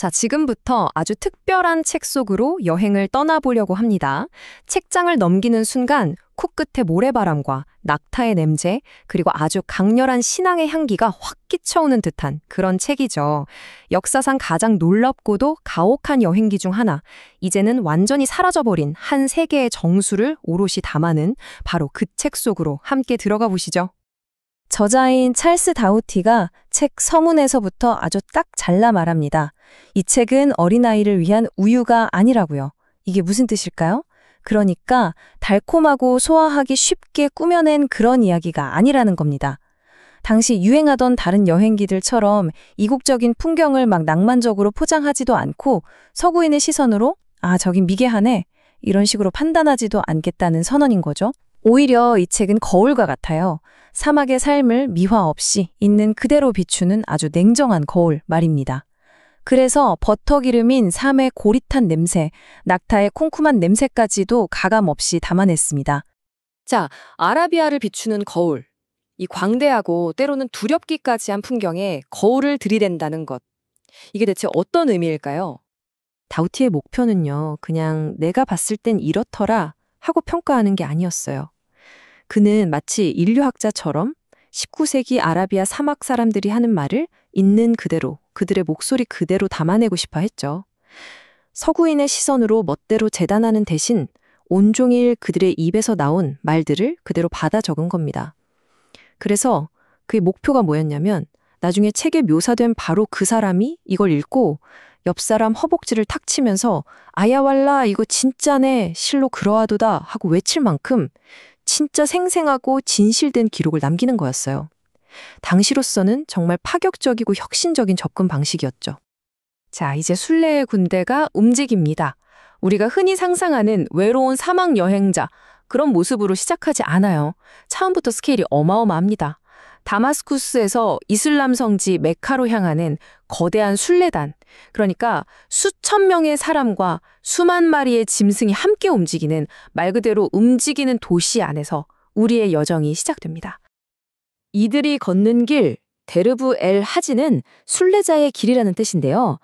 자, 지금부터 아주 특별한 책 속으로 여행을 떠나보려고 합니다. 책장을 넘기는 순간 코끝에 모래바람과 낙타의 냄새, 그리고 아주 강렬한 신앙의 향기가 확 끼쳐오는 듯한 그런 책이죠. 역사상 가장 놀랍고도 가혹한 여행기 중 하나, 이제는 완전히 사라져버린 한 세계의 정수를 오롯이 담아낸 바로 그 책 속으로 함께 들어가 보시죠. 저자인 찰스 다우티가 책 서문에서부터 아주 딱 잘라 말합니다. 이 책은 어린아이를 위한 우유가 아니라고요. 이게 무슨 뜻일까요? 그러니까 달콤하고 소화하기 쉽게 꾸며낸 그런 이야기가 아니라는 겁니다. 당시 유행하던 다른 여행기들처럼 이국적인 풍경을 막 낭만적으로 포장하지도 않고 서구인의 시선으로 아, 저긴 미개하네 이런 식으로 판단하지도 않겠다는 선언인 거죠. 오히려 이 책은 거울과 같아요. 사막의 삶을 미화 없이 있는 그대로 비추는 아주 냉정한 거울 말입니다. 그래서 버터기름인 삶의 고릿한 냄새, 낙타의 쿰쿰한 냄새까지도 가감 없이 담아냈습니다. 자, 아라비아를 비추는 거울. 이 광대하고 때로는 두렵기까지 한 풍경에 거울을 들이댄다는 것. 이게 대체 어떤 의미일까요? 다우티의 목표는요, 그냥 내가 봤을 땐 이렇더라 하고 평가하는 게 아니었어요. 그는 마치 인류학자처럼 19세기 아라비아 사막 사람들이 하는 말을 있는 그대로, 그들의 목소리 그대로 담아내고 싶어 했죠. 서구인의 시선으로 멋대로 재단하는 대신 온종일 그들의 입에서 나온 말들을 그대로 받아 적은 겁니다. 그래서 그의 목표가 뭐였냐면 나중에 책에 묘사된 바로 그 사람이 이걸 읽고 옆 사람 허벅지를 탁 치면서 아야왈라 이거 진짜네 실로 그러하도다 하고 외칠 만큼 진짜 생생하고 진실된 기록을 남기는 거였어요. 당시로서는 정말 파격적이고 혁신적인 접근 방식이었죠. 자, 이제 순례의 군대가 움직입니다. 우리가 흔히 상상하는 외로운 사막 여행자, 그런 모습으로 시작하지 않아요. 처음부터 스케일이 어마어마합니다. 다마스쿠스에서 이슬람 성지 메카로 향하는 거대한 순례단, 그러니까 수천 명의 사람과 수만 마리의 짐승이 함께 움직이는 말 그대로 움직이는 도시 안에서 우리의 여정이 시작됩니다. 이들이 걷는 길, 데르브 엘 하지는 순례자의 길이라는 뜻인데요.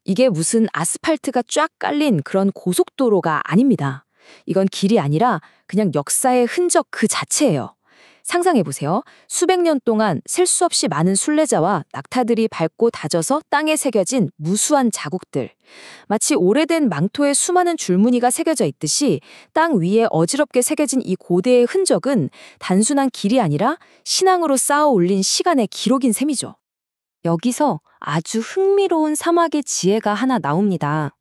이게 무슨 아스팔트가 쫙 깔린 그런 고속도로가 아닙니다. 이건 길이 아니라 그냥 역사의 흔적 그 자체예요. 상상해보세요. 수백 년 동안 셀 수 없이 많은 순례자와 낙타들이 밟고 다져서 땅에 새겨진 무수한 자국들. 마치 오래된 망토에 수많은 줄무늬가 새겨져 있듯이 땅 위에 어지럽게 새겨진 이 고대의 흔적은 단순한 길이 아니라 신앙으로 쌓아 올린 시간의 기록인 셈이죠. 여기서 아주 흥미로운 사막의 지혜가 하나 나옵니다.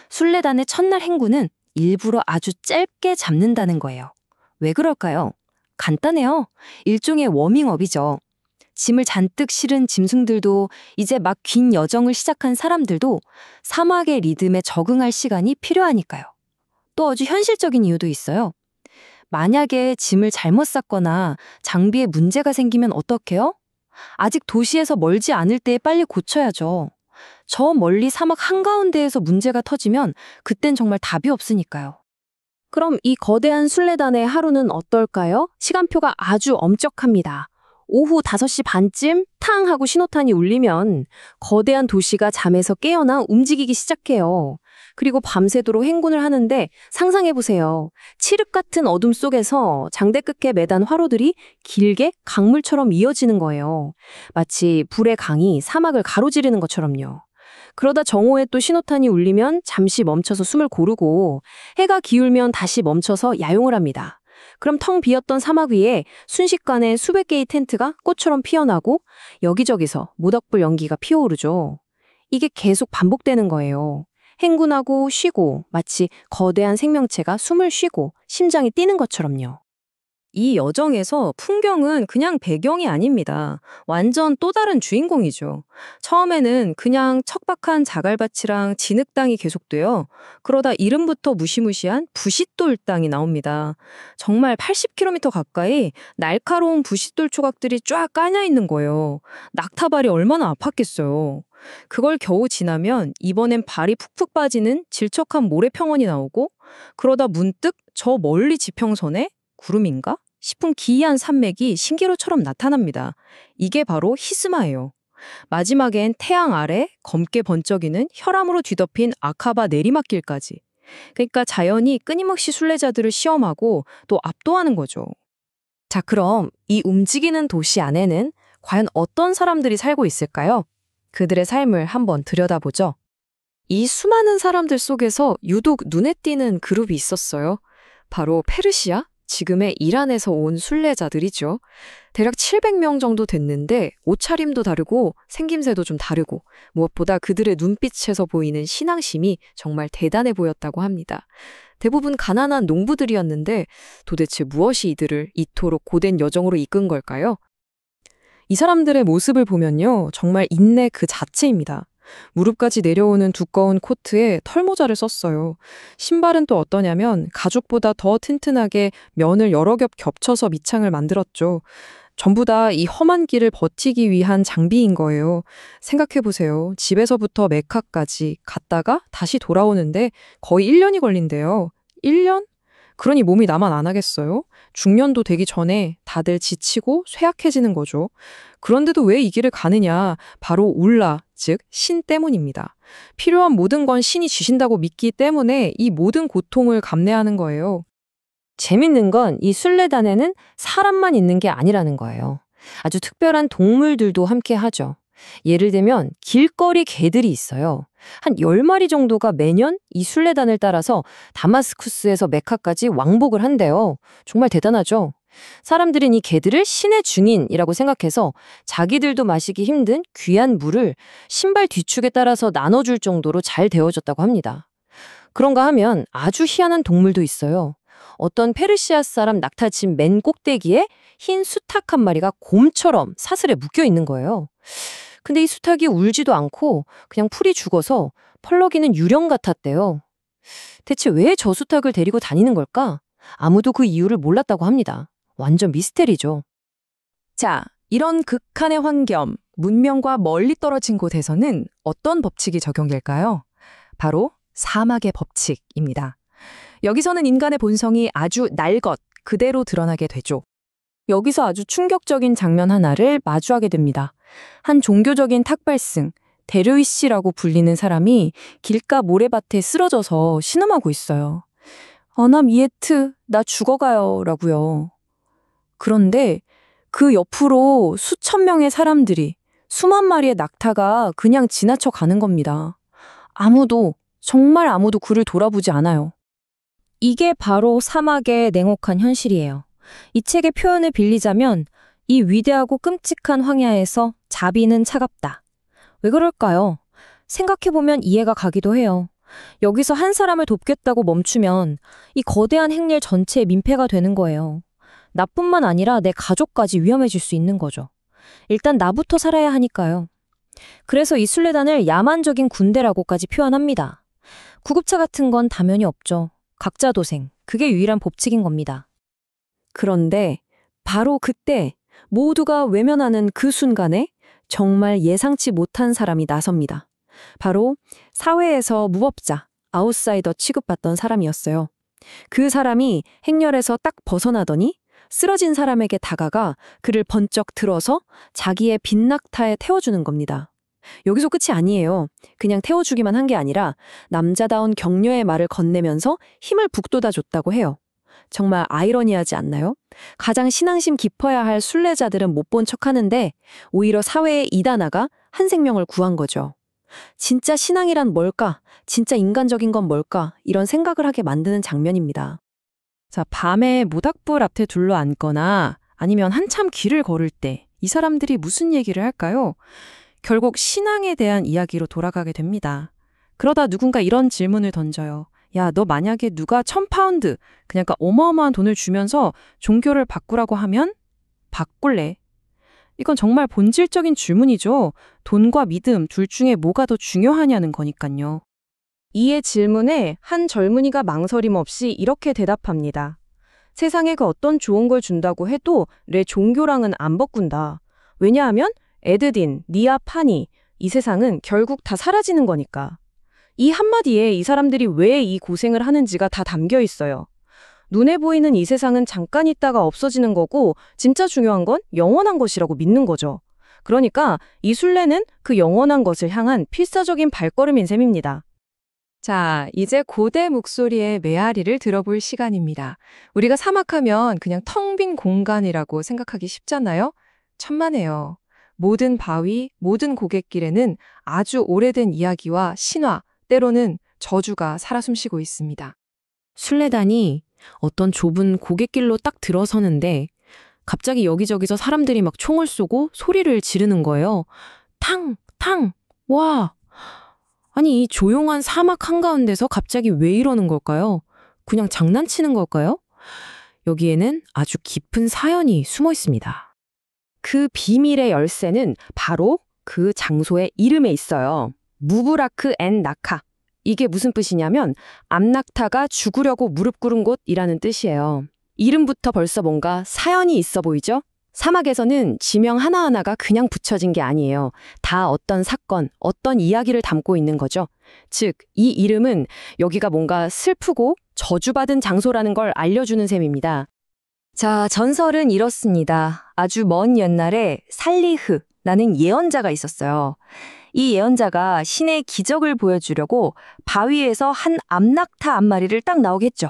순례단의 첫날 행군은 일부러 아주 짧게 잡는다는 거예요. 왜 그럴까요? 간단해요. 일종의 워밍업이죠. 짐을 잔뜩 실은 짐승들도 이제 막 긴 여정을 시작한 사람들도 사막의 리듬에 적응할 시간이 필요하니까요. 또 아주 현실적인 이유도 있어요. 만약에 짐을 잘못 쌌거나 장비에 문제가 생기면 어떡해요? 아직 도시에서 멀지 않을 때에 빨리 고쳐야죠. 저 멀리 사막 한가운데에서 문제가 터지면 그땐 정말 답이 없으니까요. 그럼 이 거대한 순례단의 하루는 어떨까요? 시간표가 아주 엄격합니다. 오후 5시 반쯤 탕 하고 신호탄이 울리면 거대한 도시가 잠에서 깨어나 움직이기 시작해요. 그리고 밤새도록 행군을 하는데 상상해보세요. 칠흑 같은 어둠 속에서 장대 끝에 매단 화로들이 길게 강물처럼 이어지는 거예요. 마치 불의 강이 사막을 가로지르는 것처럼요. 그러다 정오에 또 신호탄이 울리면 잠시 멈춰서 숨을 고르고 해가 기울면 다시 멈춰서 야용을 합니다. 그럼 텅 비었던 사막 위에 순식간에 수백 개의 텐트가 꽃처럼 피어나고 여기저기서 모닥불 연기가 피어오르죠. 이게 계속 반복되는 거예요. 행군하고 쉬고 마치 거대한 생명체가 숨을 쉬고 심장이 뛰는 것처럼요. 이 여정에서 풍경은 그냥 배경이 아닙니다. 완전 또 다른 주인공이죠. 처음에는 그냥 척박한 자갈밭이랑 진흙땅이 계속돼요. 그러다 이름부터 무시무시한 부싯돌 땅이 나옵니다. 정말 80km 가까이 날카로운 부싯돌 조각들이 쫙 까여 있는 거예요. 낙타발이 얼마나 아팠겠어요. 그걸 겨우 지나면 이번엔 발이 푹푹 빠지는 질척한 모래평원이 나오고 그러다 문득 저 멀리 지평선에 구름인가? 싶은 기이한 산맥이 신기루처럼 나타납니다. 이게 바로 히스마예요. 마지막엔 태양 아래 검게 번쩍이는 혈암으로 뒤덮인 아카바 내리막길까지. 그러니까 자연이 끊임없이 순례자들을 시험하고 또 압도하는 거죠. 자, 그럼 이 움직이는 도시 안에는 과연 어떤 사람들이 살고 있을까요? 그들의 삶을 한번 들여다보죠. 이 수많은 사람들 속에서 유독 눈에 띄는 그룹이 있었어요. 바로 페르시아, 지금의 이란에서 온 순례자들이죠. 대략 700명 정도 됐는데 옷차림도 다르고 생김새도 좀 다르고 무엇보다 그들의 눈빛에서 보이는 신앙심이 정말 대단해 보였다고 합니다. 대부분 가난한 농부들이었는데 도대체 무엇이 이들을 이토록 고된 여정으로 이끈 걸까요? 이 사람들의 모습을 보면요, 정말 인내 그 자체입니다. 무릎까지 내려오는 두꺼운 코트에 털모자를 썼어요. 신발은 또 어떠냐면 가죽보다 더 튼튼하게 면을 여러 겹 겹쳐서 밑창을 만들었죠. 전부 다 이 험한 길을 버티기 위한 장비인 거예요. 생각해보세요. 집에서부터 메카까지 갔다가 다시 돌아오는데 거의 1년이 걸린대요. 1년? 그러니 몸이 나만 안 하겠어요? 중년도 되기 전에 다들 지치고 쇠약해지는 거죠. 그런데도 왜 이 길을 가느냐? 바로 울라, 즉 신 때문입니다. 필요한 모든 건 신이 주신다고 믿기 때문에 이 모든 고통을 감내하는 거예요. 재밌는 건 이 순례단에는 사람만 있는 게 아니라는 거예요. 아주 특별한 동물들도 함께 하죠. 예를 들면 길거리 개들이 있어요. 한 10마리 정도가 매년 이 순례단을 따라서 다마스쿠스에서 메카까지 왕복을 한대요. 정말 대단하죠? 사람들은 이 개들을 신의 증인이라고 생각해서 자기들도 마시기 힘든 귀한 물을 신발 뒤축에 따라서 나눠줄 정도로 잘 데워졌다고 합니다. 그런가 하면 아주 희한한 동물도 있어요. 어떤 페르시아 사람 낙타집 맨 꼭대기에 흰 수탉 한 마리가 곰처럼 사슬에 묶여 있는 거예요. 근데 이 수탉이 울지도 않고 그냥 풀이 죽어서 펄럭이는 유령 같았대요. 대체 왜 저 수탉을 데리고 다니는 걸까? 아무도 그 이유를 몰랐다고 합니다. 완전 미스테리죠. 자, 이런 극한의 환경, 문명과 멀리 떨어진 곳에서는 어떤 법칙이 적용될까요? 바로 사막의 법칙입니다. 여기서는 인간의 본성이 아주 날 것 그대로 드러나게 되죠. 여기서 아주 충격적인 장면 하나를 마주하게 됩니다. 한 종교적인 탁발승, 데르위 씨라고 불리는 사람이 길가 모래밭에 쓰러져서 신음하고 있어요. 나 미에트, 나 죽어가요 라고요. 그런데 그 옆으로 수천 명의 사람들이, 수만 마리의 낙타가 그냥 지나쳐 가는 겁니다. 아무도, 정말 아무도 그를 돌아보지 않아요. 이게 바로 사막의 냉혹한 현실이에요. 이 책의 표현을 빌리자면 이 위대하고 끔찍한 황야에서 자비는 차갑다. 왜 그럴까요? 생각해보면 이해가 가기도 해요. 여기서 한 사람을 돕겠다고 멈추면 이 거대한 행렬 전체의 민폐가 되는 거예요. 나뿐만 아니라 내 가족까지 위험해질 수 있는 거죠. 일단 나부터 살아야 하니까요. 그래서 이 순례단을 야만적인 군대라고까지 표현합니다. 구급차 같은 건 당연히 없죠. 각자 도생, 그게 유일한 법칙인 겁니다. 그런데 바로 그때 모두가 외면하는 그 순간에 정말 예상치 못한 사람이 나섭니다. 바로 사회에서 무법자, 아웃사이더 취급받던 사람이었어요. 그 사람이 행렬에서 딱 벗어나더니 쓰러진 사람에게 다가가 그를 번쩍 들어서 자기의 빈낙타에 태워주는 겁니다. 여기서 끝이 아니에요. 그냥 태워주기만 한 게 아니라 남자다운 격려의 말을 건네면서 힘을 북돋아줬다고 해요. 정말 아이러니하지 않나요? 가장 신앙심 깊어야 할 순례자들은 못 본 척하는데 오히려 사회의 이단아가 한 생명을 구한 거죠. 진짜 신앙이란 뭘까? 진짜 인간적인 건 뭘까? 이런 생각을 하게 만드는 장면입니다. 자, 밤에 모닥불 앞에 둘러앉거나 아니면 한참 길을 걸을 때 이 사람들이 무슨 얘기를 할까요? 결국 신앙에 대한 이야기로 돌아가게 됩니다. 그러다 누군가 이런 질문을 던져요. 야, 너 만약에 누가 1000파운드, 그러니까 어마어마한 돈을 주면서 종교를 바꾸라고 하면 바꿀래? 이건 정말 본질적인 질문이죠. 돈과 믿음 둘 중에 뭐가 더 중요하냐는 거니까요. 이의 질문에 한 젊은이가 망설임 없이 이렇게 대답합니다. 세상에 그 어떤 좋은 걸 준다고 해도 내 종교랑은 안 바꾼다. 왜냐하면 에드딘, 니아, 파니, 이 세상은 결국 다 사라지는 거니까. 이 한마디에 이 사람들이 왜 이 고생을 하는지가 다 담겨 있어요. 눈에 보이는 이 세상은 잠깐 있다가 없어지는 거고 진짜 중요한 건 영원한 것이라고 믿는 거죠. 그러니까 이 순례는 그 영원한 것을 향한 필사적인 발걸음인 셈입니다. 자, 이제 고대 목소리의 메아리를 들어볼 시간입니다. 우리가 사막하면 그냥 텅 빈 공간이라고 생각하기 쉽잖아요? 천만에요. 모든 바위, 모든 고갯길에는 아주 오래된 이야기와 신화, 때로는 저주가 살아 숨쉬고 있습니다. 순례단이 어떤 좁은 고갯길로 딱 들어서는데 갑자기 여기저기서 사람들이 막 총을 쏘고 소리를 지르는 거예요. 탕! 탕! 와! 아니, 이 조용한 사막 한가운데서 갑자기 왜 이러는 걸까요? 그냥 장난치는 걸까요? 여기에는 아주 깊은 사연이 숨어 있습니다. 그 비밀의 열쇠는 바로 그 장소의 이름에 있어요. 무브라크 앤 나카. 이게 무슨 뜻이냐면 암낙타가 죽으려고 무릎 꿇은 곳이라는 뜻이에요. 이름부터 벌써 뭔가 사연이 있어 보이죠? 사막에서는 지명 하나하나가 그냥 붙여진 게 아니에요. 다 어떤 사건, 어떤 이야기를 담고 있는 거죠. 즉, 이 이름은 여기가 뭔가 슬프고 저주받은 장소라는 걸 알려주는 셈입니다. 자, 전설은 이렇습니다. 아주 먼 옛날에 살리흐라는 예언자가 있었어요. 이 예언자가 신의 기적을 보여주려고 바위에서 한 암낙타 한 마리를 딱 나오겠죠.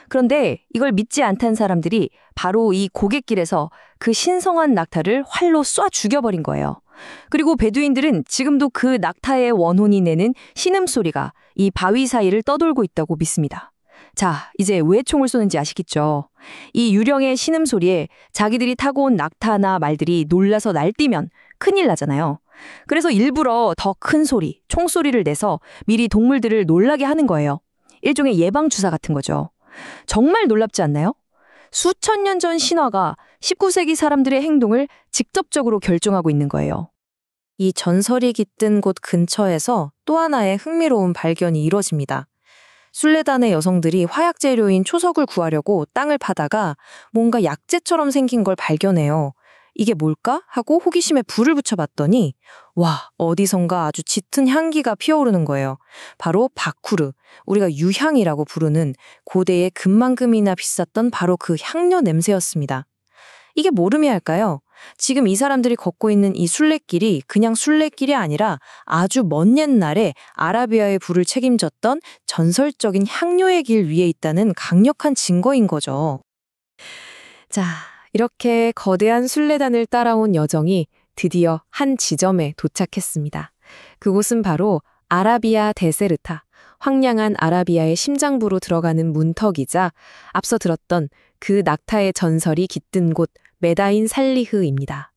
그런데 이걸 믿지 않던 사람들이 바로 이 고갯길에서 그 신성한 낙타를 활로 쏴 죽여버린 거예요. 그리고 베두인들은 지금도 그 낙타의 원혼이 내는 신음소리가 이 바위 사이를 떠돌고 있다고 믿습니다. 자, 이제 왜 총을 쏘는지 아시겠죠? 이 유령의 신음소리에 자기들이 타고 온 낙타나 말들이 놀라서 날뛰면 큰일 나잖아요. 그래서 일부러 더 큰 소리, 총소리를 내서 미리 동물들을 놀라게 하는 거예요. 일종의 예방주사 같은 거죠. 정말 놀랍지 않나요? 수천 년 전 신화가 19세기 사람들의 행동을 직접적으로 결정하고 있는 거예요. 이 전설이 깃든 곳 근처에서 또 하나의 흥미로운 발견이 이루어집니다. 순례단의 여성들이 화약 재료인 초석을 구하려고 땅을 파다가 뭔가 약재처럼 생긴 걸 발견해요. 이게 뭘까? 하고 호기심에 불을 붙여봤더니 와, 어디선가 아주 짙은 향기가 피어오르는 거예요. 바로 바쿠르, 우리가 유향이라고 부르는 고대의 금만큼이나 비쌌던 바로 그 향료 냄새였습니다. 이게 뭘 의미할까요? 지금 이 사람들이 걷고 있는 이 순례길이 그냥 순례길이 아니라 아주 먼 옛날에 아라비아의 부를 책임졌던 전설적인 향료의 길 위에 있다는 강력한 증거인 거죠. 자, 이렇게 거대한 순례단을 따라온 여정이 드디어 한 지점에 도착했습니다. 그곳은 바로 아라비아 데세르타, 황량한 아라비아의 심장부로 들어가는 문턱이자 앞서 들었던 그 낙타의 전설이 깃든 곳 메다인 살리흐입니다.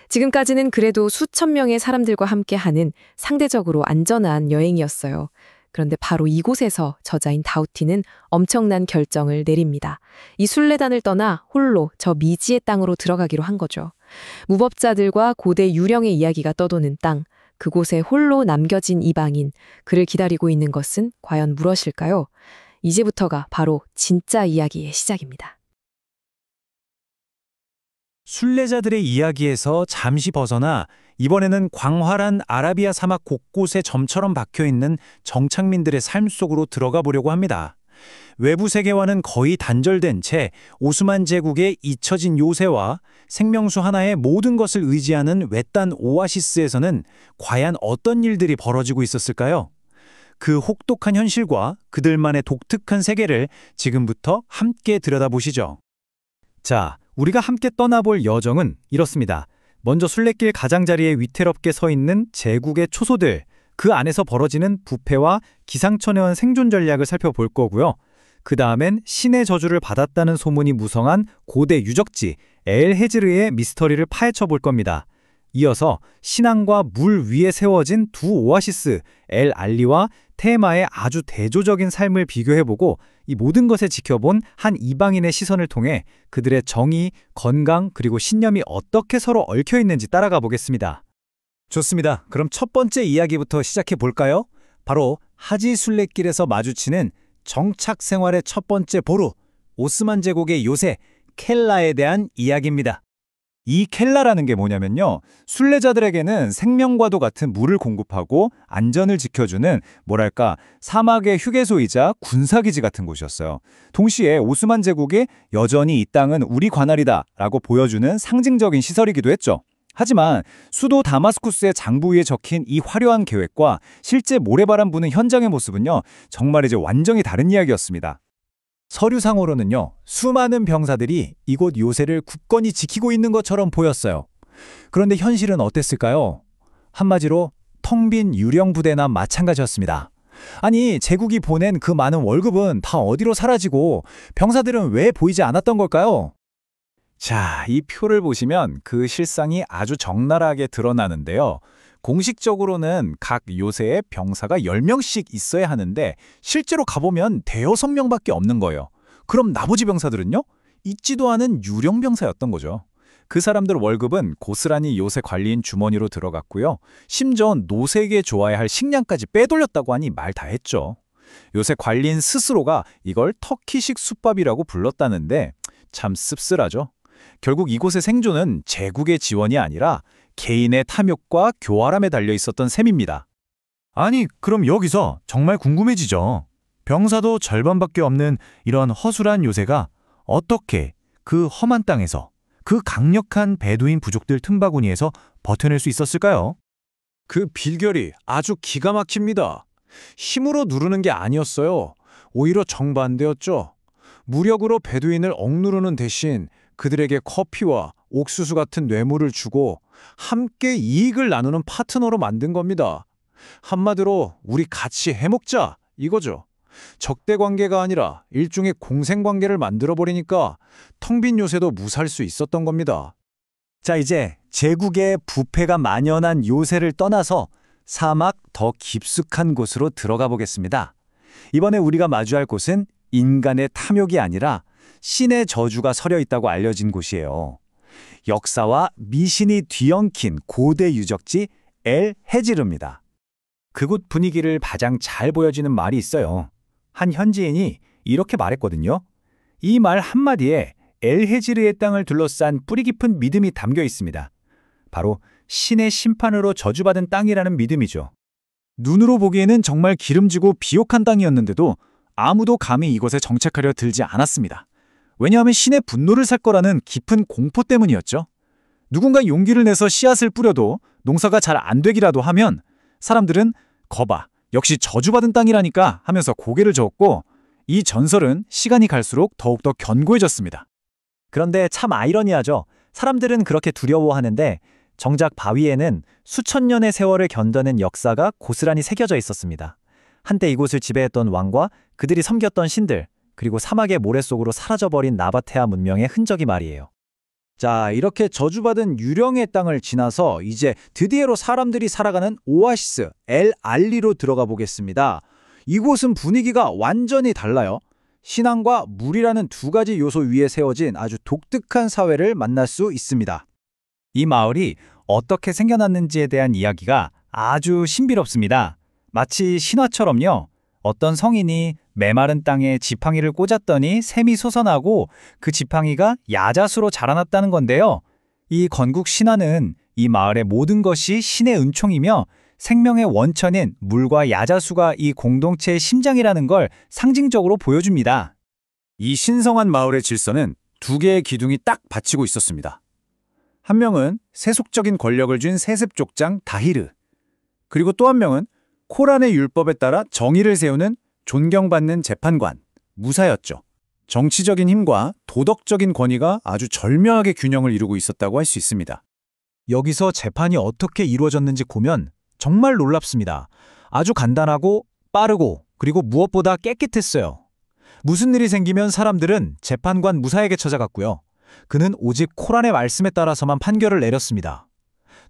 지금까지는 그래도 수천 명의 사람들과 함께하는 상대적으로 안전한 여행이었어요. 그런데 바로 이곳에서 저자인 다우티는 엄청난 결정을 내립니다. 이 순례단을 떠나 홀로 저 미지의 땅으로 들어가기로 한 거죠. 무법자들과 고대 유령의 이야기가 떠도는 땅, 그곳에 홀로 남겨진 이방인, 그를 기다리고 있는 것은 과연 무엇일까요? 이제부터가 바로 진짜 이야기의 시작입니다. 순례자들의 이야기에서 잠시 벗어나 이번에는 광활한 아라비아 사막 곳곳에 점처럼 박혀있는 정착민들의 삶 속으로 들어가 보려고 합니다. 외부 세계와는 거의 단절된 채 오스만 제국의 잊혀진 요새와 생명수 하나의 모든 것을 의지하는 외딴 오아시스에서는 과연 어떤 일들이 벌어지고 있었을까요? 그 혹독한 현실과 그들만의 독특한 세계를 지금부터 함께 들여다보시죠. 자, 우리가 함께 떠나볼 여정은 이렇습니다. 먼저 순례길 가장자리에 위태롭게 서 있는 제국의 초소들, 그 안에서 벌어지는 부패와 기상천외한 생존 전략을 살펴볼 거고요. 그 다음엔 신의 저주를 받았다는 소문이 무성한 고대 유적지 엘-헤즈르의 미스터리를 파헤쳐 볼 겁니다. 이어서 신앙과 물 위에 세워진 두 오아시스 엘-알리와 테마의 아주 대조적인 삶을 비교해보고 이 모든 것을 지켜본 한 이방인의 시선을 통해 그들의 정의, 건강, 그리고 신념이 어떻게 서로 얽혀 있는지 따라가 보겠습니다. 좋습니다. 그럼 첫 번째 이야기부터 시작해 볼까요? 바로 하지 순례길에서 마주치는 정착 생활의 첫 번째 보루, 오스만 제국의 요새 켈라에 대한 이야기입니다. 이 켈라라는 게 뭐냐면요, 순례자들에게는 생명과도 같은 물을 공급하고 안전을 지켜주는 뭐랄까 사막의 휴게소이자 군사기지 같은 곳이었어요. 동시에 오스만 제국이 여전히 이 땅은 우리 관할이다 라고 보여주는 상징적인 시설이기도 했죠. 하지만 수도 다마스쿠스의 장부 위에 적힌 이 화려한 계획과 실제 모래바람 부는 현장의 모습은요, 정말 이제 완전히 다른 이야기였습니다. 서류상으로는요, 수많은 병사들이 이곳 요새를 굳건히 지키고 있는 것처럼 보였어요. 그런데 현실은 어땠을까요? 한마디로 텅 빈 유령 부대나 마찬가지였습니다. 아니, 제국이 보낸 그 많은 월급은 다 어디로 사라지고 병사들은 왜 보이지 않았던 걸까요? 자, 이 표를 보시면 그 실상이 아주 적나라하게 드러나는데요. 공식적으로는 각 요새에 병사가 10명씩 있어야 하는데 실제로 가보면 대여섯 명밖에 없는 거예요. 그럼 나머지 병사들은요? 있지도 않은 유령 병사였던 거죠. 그 사람들 월급은 고스란히 요새 관리인 주머니로 들어갔고요. 심지어 노세에게 줘야 할 식량까지 빼돌렸다고 하니 말 다 했죠. 요새 관리인 스스로가 이걸 터키식 숯밥이라고 불렀다는데 참 씁쓸하죠. 결국 이곳의 생존은 제국의 지원이 아니라 개인의 탐욕과 교활함에 달려 있었던 셈입니다. 아니, 그럼 여기서 정말 궁금해지죠. 병사도 절반밖에 없는 이런 허술한 요새가 어떻게 그 험한 땅에서 그 강력한 베두인 부족들 틈바구니에서 버텨낼 수 있었을까요? 그 비결이 아주 기가 막힙니다. 힘으로 누르는 게 아니었어요. 오히려 정반대였죠. 무력으로 베두인을 억누르는 대신 그들에게 커피와 옥수수 같은 뇌물을 주고 함께 이익을 나누는 파트너로 만든 겁니다. 한마디로 우리 같이 해먹자 이거죠. 적대 관계가 아니라 일종의 공생 관계를 만들어버리니까 텅 빈 요새도 무사할 수 있었던 겁니다. 자, 이제 제국의 부패가 만연한 요새를 떠나서 사막 더 깊숙한 곳으로 들어가 보겠습니다. 이번에 우리가 마주할 곳은 인간의 탐욕이 아니라 신의 저주가 서려 있다고 알려진 곳이에요. 역사와 미신이 뒤엉킨 고대 유적지 엘 헤지르입니다. 그곳 분위기를 가장 잘 보여주는 말이 있어요. 한 현지인이 이렇게 말했거든요. 이 말 한마디에 엘 헤지르의 땅을 둘러싼 뿌리 깊은 믿음이 담겨 있습니다. 바로 신의 심판으로 저주받은 땅이라는 믿음이죠. 눈으로 보기에는 정말 기름지고 비옥한 땅이었는데도 아무도 감히 이곳에 정착하려 들지 않았습니다. 왜냐하면 신의 분노를 살 거라는 깊은 공포 때문이었죠. 누군가 용기를 내서 씨앗을 뿌려도 농사가 잘 안 되기라도 하면 사람들은 거봐, 역시 저주받은 땅이라니까 하면서 고개를 저었고 이 전설은 시간이 갈수록 더욱더 견고해졌습니다. 그런데 참 아이러니하죠. 사람들은 그렇게 두려워하는데 정작 바위에는 수천 년의 세월을 견뎌낸 역사가 고스란히 새겨져 있었습니다. 한때 이곳을 지배했던 왕과 그들이 섬겼던 신들, 그리고 사막의 모래 속으로 사라져버린 나바테아 문명의 흔적이 말이에요. 자, 이렇게 저주받은 유령의 땅을 지나서 이제 드디어로 사람들이 살아가는 오아시스 엘 알리로 들어가 보겠습니다. 이곳은 분위기가 완전히 달라요. 신앙과 물이라는 두 가지 요소 위에 세워진 아주 독특한 사회를 만날 수 있습니다. 이 마을이 어떻게 생겨났는지에 대한 이야기가 아주 신비롭습니다. 마치 신화처럼요. 어떤 성인이 메마른 땅에 지팡이를 꽂았더니 샘이 솟아나고 그 지팡이가 야자수로 자라났다는 건데요. 이 건국 신화는 이 마을의 모든 것이 신의 은총이며 생명의 원천인 물과 야자수가 이 공동체의 심장이라는 걸 상징적으로 보여줍니다. 이 신성한 마을의 질서는 두 개의 기둥이 딱 받치고 있었습니다. 한 명은 세속적인 권력을 쥔 세습 족장 다히르, 그리고 또 한 명은 코란의 율법에 따라 정의를 세우는 존경받는 재판관, 무사였죠. 정치적인 힘과 도덕적인 권위가 아주 절묘하게 균형을 이루고 있었다고 할 수 있습니다. 여기서 재판이 어떻게 이루어졌는지 보면 정말 놀랍습니다. 아주 간단하고 빠르고 그리고 무엇보다 깨끗했어요. 무슨 일이 생기면 사람들은 재판관 무사에게 찾아갔고요. 그는 오직 코란의 말씀에 따라서만 판결을 내렸습니다.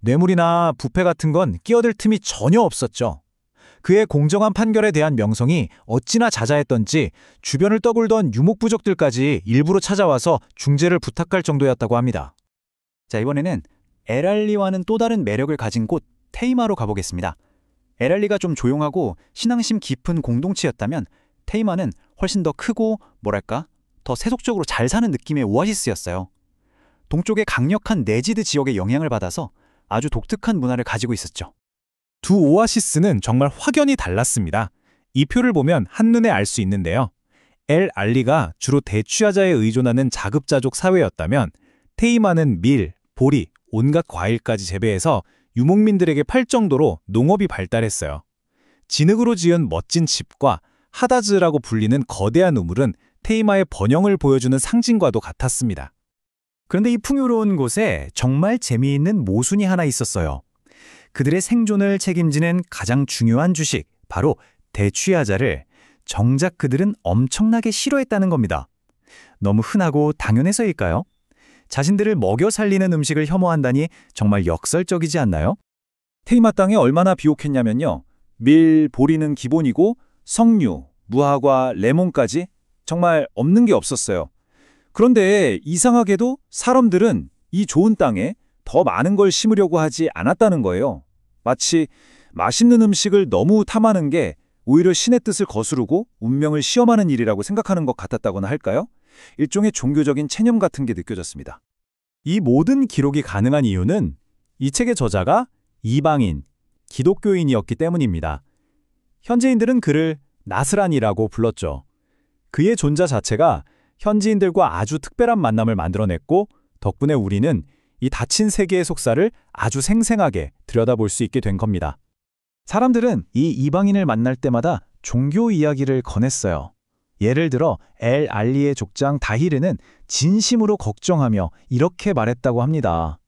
뇌물이나 부패 같은 건 끼어들 틈이 전혀 없었죠. 그의 공정한 판결에 대한 명성이 어찌나 자자했던지 주변을 떠돌던 유목부족들까지 일부러 찾아와서 중재를 부탁할 정도였다고 합니다. 자, 이번에는 에랄리와는 또 다른 매력을 가진 곳 테이마로 가보겠습니다. 에랄리가 좀 조용하고 신앙심 깊은 공동체였다면 테이마는 훨씬 더 크고 뭐랄까 더 세속적으로 잘 사는 느낌의 오아시스였어요. 동쪽의 강력한 네지드 지역의 영향을 받아서 아주 독특한 문화를 가지고 있었죠. 두 오아시스는 정말 확연히 달랐습니다. 이 표를 보면 한눈에 알 수 있는데요. 엘 알리가 주로 대취하자에 의존하는 자급자족 사회였다면 테이마는 밀, 보리, 온갖 과일까지 재배해서 유목민들에게 팔 정도로 농업이 발달했어요. 진흙으로 지은 멋진 집과 하다즈라고 불리는 거대한 우물은 테이마의 번영을 보여주는 상징과도 같았습니다. 그런데 이 풍요로운 곳에 정말 재미있는 모순이 하나 있었어요. 그들의 생존을 책임지는 가장 중요한 주식, 바로 대취하자를 정작 그들은 엄청나게 싫어했다는 겁니다. 너무 흔하고 당연해서일까요? 자신들을 먹여 살리는 음식을 혐오한다니 정말 역설적이지 않나요? 테이마 땅에 얼마나 비옥했냐면요. 밀, 보리는 기본이고 석류, 무화과, 레몬까지 정말 없는 게 없었어요. 그런데 이상하게도 사람들은 이 좋은 땅에 더 많은 걸 심으려고 하지 않았다는 거예요. 마치 맛있는 음식을 너무 탐하는 게 오히려 신의 뜻을 거스르고 운명을 시험하는 일이라고 생각하는 것 같았다고나 할까요? 일종의 종교적인 체념 같은 게 느껴졌습니다. 이 모든 기록이 가능한 이유는 이 책의 저자가 이방인, 기독교인이었기 때문입니다. 현지인들은 그를 나스란이라고 불렀죠. 그의 존재 자체가 현지인들과 아주 특별한 만남을 만들어냈고, 덕분에 우리는 이 닫힌 세계의 속살을 아주 생생하게 들여다볼 수 있게 된 겁니다. 사람들은 이 이방인을 만날 때마다 종교 이야기를 권했어요. 예를 들어 알리의 족장 다히르는 진심으로 걱정하며 이렇게 말했다고 합니다.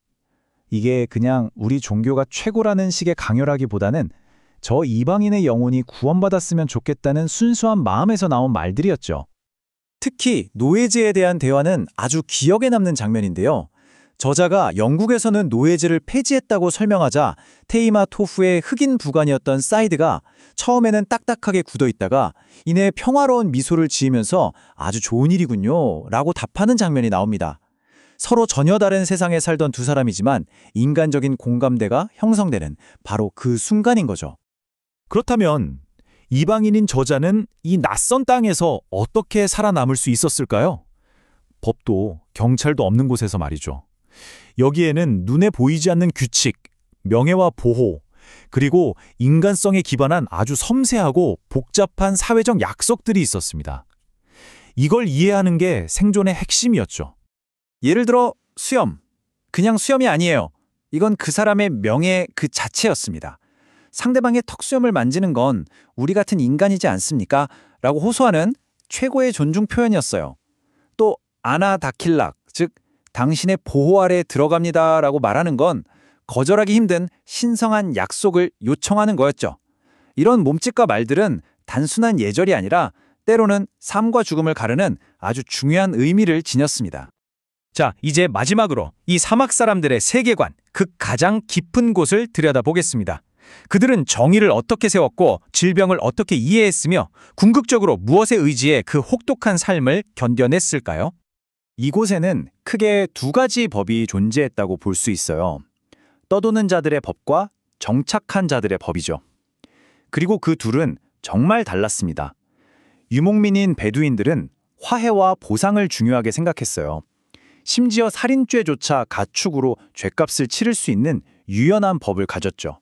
이게 그냥 우리 종교가 최고라는 식의 강요라기보다는 저 이방인의 영혼이 구원받았으면 좋겠다는 순수한 마음에서 나온 말들이었죠. 특히 노예제에 대한 대화는 아주 기억에 남는 장면인데요. 저자가 영국에서는 노예제를 폐지했다고 설명하자 테이마 토프의 흑인 부관이었던 사이드가 처음에는 딱딱하게 굳어있다가 이내 평화로운 미소를 지으면서 아주 좋은 일이군요 라고 답하는 장면이 나옵니다. 서로 전혀 다른 세상에 살던 두 사람이지만 인간적인 공감대가 형성되는 바로 그 순간인 거죠. 그렇다면 이방인인 저자는 이 낯선 땅에서 어떻게 살아남을 수 있었을까요? 법도 경찰도 없는 곳에서 말이죠. 여기에는 눈에 보이지 않는 규칙, 명예와 보호, 그리고 인간성에 기반한 아주 섬세하고 복잡한 사회적 약속들이 있었습니다. 이걸 이해하는 게 생존의 핵심이었죠. 예를 들어 수염. 그냥 수염이 아니에요. 이건 그 사람의 명예 그 자체였습니다. 상대방의 턱수염을 만지는 건 우리 같은 인간이지 않습니까? 라고 호소하는 최고의 존중 표현이었어요. 또 아나 다킬락, 즉 당신의 보호 아래 들어갑니다 라고 말하는 건 거절하기 힘든 신성한 약속을 요청하는 거였죠. 이런 몸짓과 말들은 단순한 예절이 아니라 때로는 삶과 죽음을 가르는 아주 중요한 의미를 지녔습니다. 자, 이제 마지막으로 이 사막 사람들의 세계관, 그 가장 깊은 곳을 들여다보겠습니다. 그들은 정의를 어떻게 세웠고 질병을 어떻게 이해했으며 궁극적으로 무엇에 의지해 그 혹독한 삶을 견뎌냈을까요? 이곳에는 크게 두 가지 법이 존재했다고 볼 수 있어요. 떠도는 자들의 법과 정착한 자들의 법이죠. 그리고 그 둘은 정말 달랐습니다. 유목민인 베두인들은 화해와 보상을 중요하게 생각했어요. 심지어 살인죄조차 가축으로 죗값을 치를 수 있는 유연한 법을 가졌죠.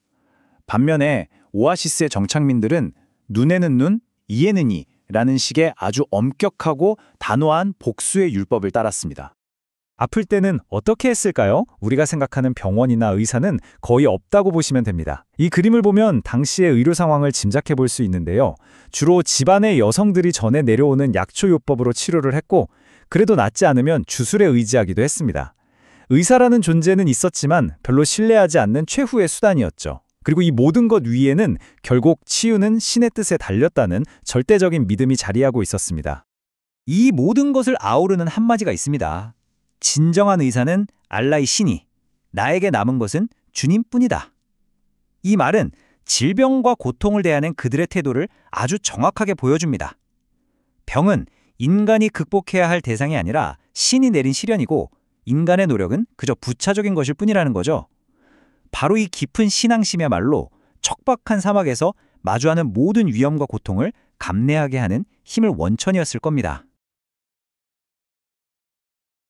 반면에 오아시스의 정착민들은 눈에는 눈, 이에는 이라는 식의 아주 엄격하고 단호한 복수의 율법을 따랐습니다. 아플 때는 어떻게 했을까요? 우리가 생각하는 병원이나 의사는 거의 없다고 보시면 됩니다. 이 그림을 보면 당시의 의료 상황을 짐작해 볼 수 있는데요. 주로 집안의 여성들이 전해 내려오는 약초요법으로 치료를 했고, 그래도 낫지 않으면 주술에 의지하기도 했습니다. 의사라는 존재는 있었지만 별로 신뢰하지 않는 최후의 수단이었죠. 그리고 이 모든 것 위에는 결국 치유는 신의 뜻에 달렸다는 절대적인 믿음이 자리하고 있었습니다. 이 모든 것을 아우르는 한마디가 있습니다. 진정한 의사는 알라의 신이, 나에게 남은 것은 주님뿐이다. 이 말은 질병과 고통을 대하는 그들의 태도를 아주 정확하게 보여줍니다. 병은 인간이 극복해야 할 대상이 아니라 신이 내린 시련이고, 인간의 노력은 그저 부차적인 것일 뿐이라는 거죠. 바로 이 깊은 신앙심이야말로 척박한 사막에서 마주하는 모든 위험과 고통을 감내하게 하는 힘을 원천이었을 겁니다.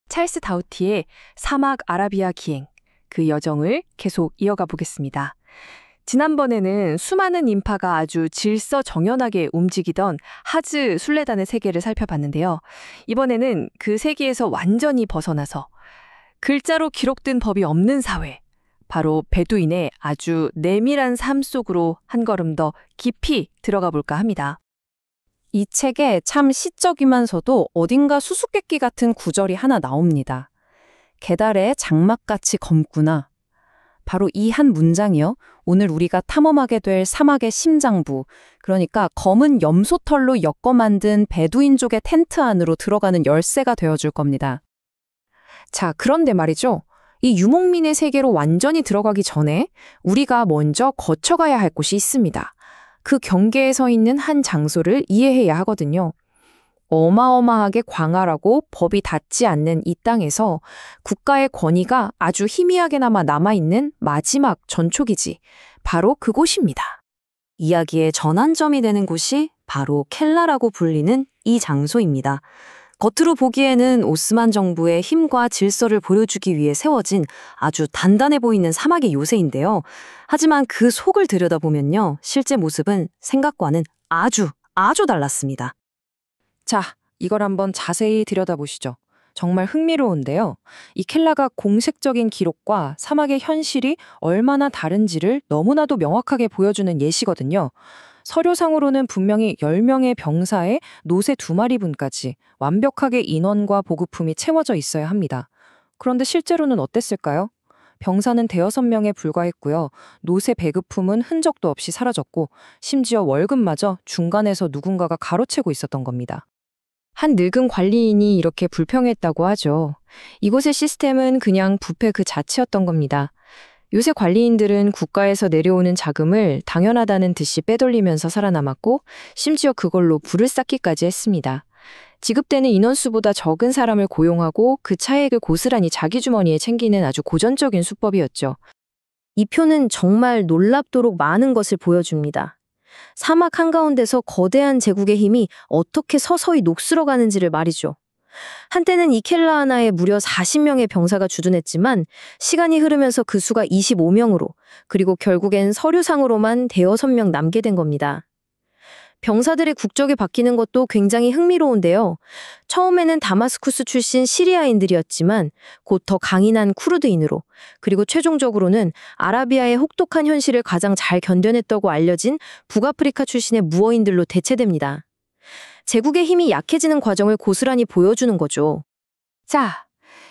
찰스 다우티의 사막 아라비아 기행, 그 여정을 계속 이어가 보겠습니다. 지난번에는 수많은 인파가 아주 질서정연하게 움직이던 하즈 순례단의 세계를 살펴봤는데요. 이번에는 그 세계에서 완전히 벗어나서 글자로 기록된 법이 없는 사회. 바로 베두인의 아주 내밀한 삶 속으로 한 걸음 더 깊이 들어가 볼까 합니다. 이 책에 참 시적이면서도 어딘가 수수께끼 같은 구절이 하나 나옵니다. 계달에 장막같이 검구나. 바로 이 한 문장이요. 오늘 우리가 탐험하게 될 사막의 심장부, 그러니까 검은 염소털로 엮어 만든 베두인족의 텐트 안으로 들어가는 열쇠가 되어줄 겁니다. 자, 그런데 말이죠. 이 유목민의 세계로 완전히 들어가기 전에 우리가 먼저 거쳐가야 할 곳이 있습니다. 그 경계에 서 있는 한 장소를 이해해야 하거든요. 어마어마하게 광활하고 법이 닿지 않는 이 땅에서 국가의 권위가 아주 희미하게나마 남아있는 마지막 전초기지, 바로 그곳입니다. 이야기의 전환점이 되는 곳이 바로 켈라라고 불리는 이 장소입니다. 겉으로 보기에는 오스만 정부의 힘과 질서를 보여주기 위해 세워진 아주 단단해 보이는 사막의 요새인데요. 하지만 그 속을 들여다보면요, 실제 모습은 생각과는 아주 달랐습니다. 자, 이걸 한번 자세히 들여다보시죠. 정말 흥미로운데요. 이 켈라가 공식적인 기록과 사막의 현실이 얼마나 다른지를 너무나도 명확하게 보여주는 예시거든요. 서류상으로는 분명히 10명의 병사에 노새 2마리분까지 완벽하게 인원과 보급품이 채워져 있어야 합니다. 그런데 실제로는 어땠을까요? 병사는 5-6명에 불과했고요. 노새 배급품은 흔적도 없이 사라졌고, 심지어 월급마저 중간에서 누군가가 가로채고 있었던 겁니다. 한 늙은 관리인이 이렇게 불평했다고 하죠. 이곳의 시스템은 그냥 부패 그 자체였던 겁니다. 요새 관리인들은 국가에서 내려오는 자금을 당연하다는 듯이 빼돌리면서 살아남았고, 심지어 그걸로 부를 쌓기까지 했습니다. 지급되는 인원수보다 적은 사람을 고용하고 그 차액을 고스란히 자기 주머니에 챙기는 아주 고전적인 수법이었죠. 이 표는 정말 놀랍도록 많은 것을 보여줍니다. 사막 한가운데서 거대한 제국의 힘이 어떻게 서서히 녹슬어가는지를 말이죠. 한때는 이 켈라 하나에 무려 40명의 병사가 주둔했지만 시간이 흐르면서 그 수가 25명으로, 그리고 결국엔 서류상으로만 5-6명 남게 된 겁니다. 병사들의 국적이 바뀌는 것도 굉장히 흥미로운데요. 처음에는 다마스쿠스 출신 시리아인들이었지만 곧 더 강인한 쿠르드인으로, 그리고 최종적으로는 아라비아의 혹독한 현실을 가장 잘 견뎌냈다고 알려진 북아프리카 출신의 무어인들로 대체됩니다. 제국의 힘이 약해지는 과정을 고스란히 보여주는 거죠. 자,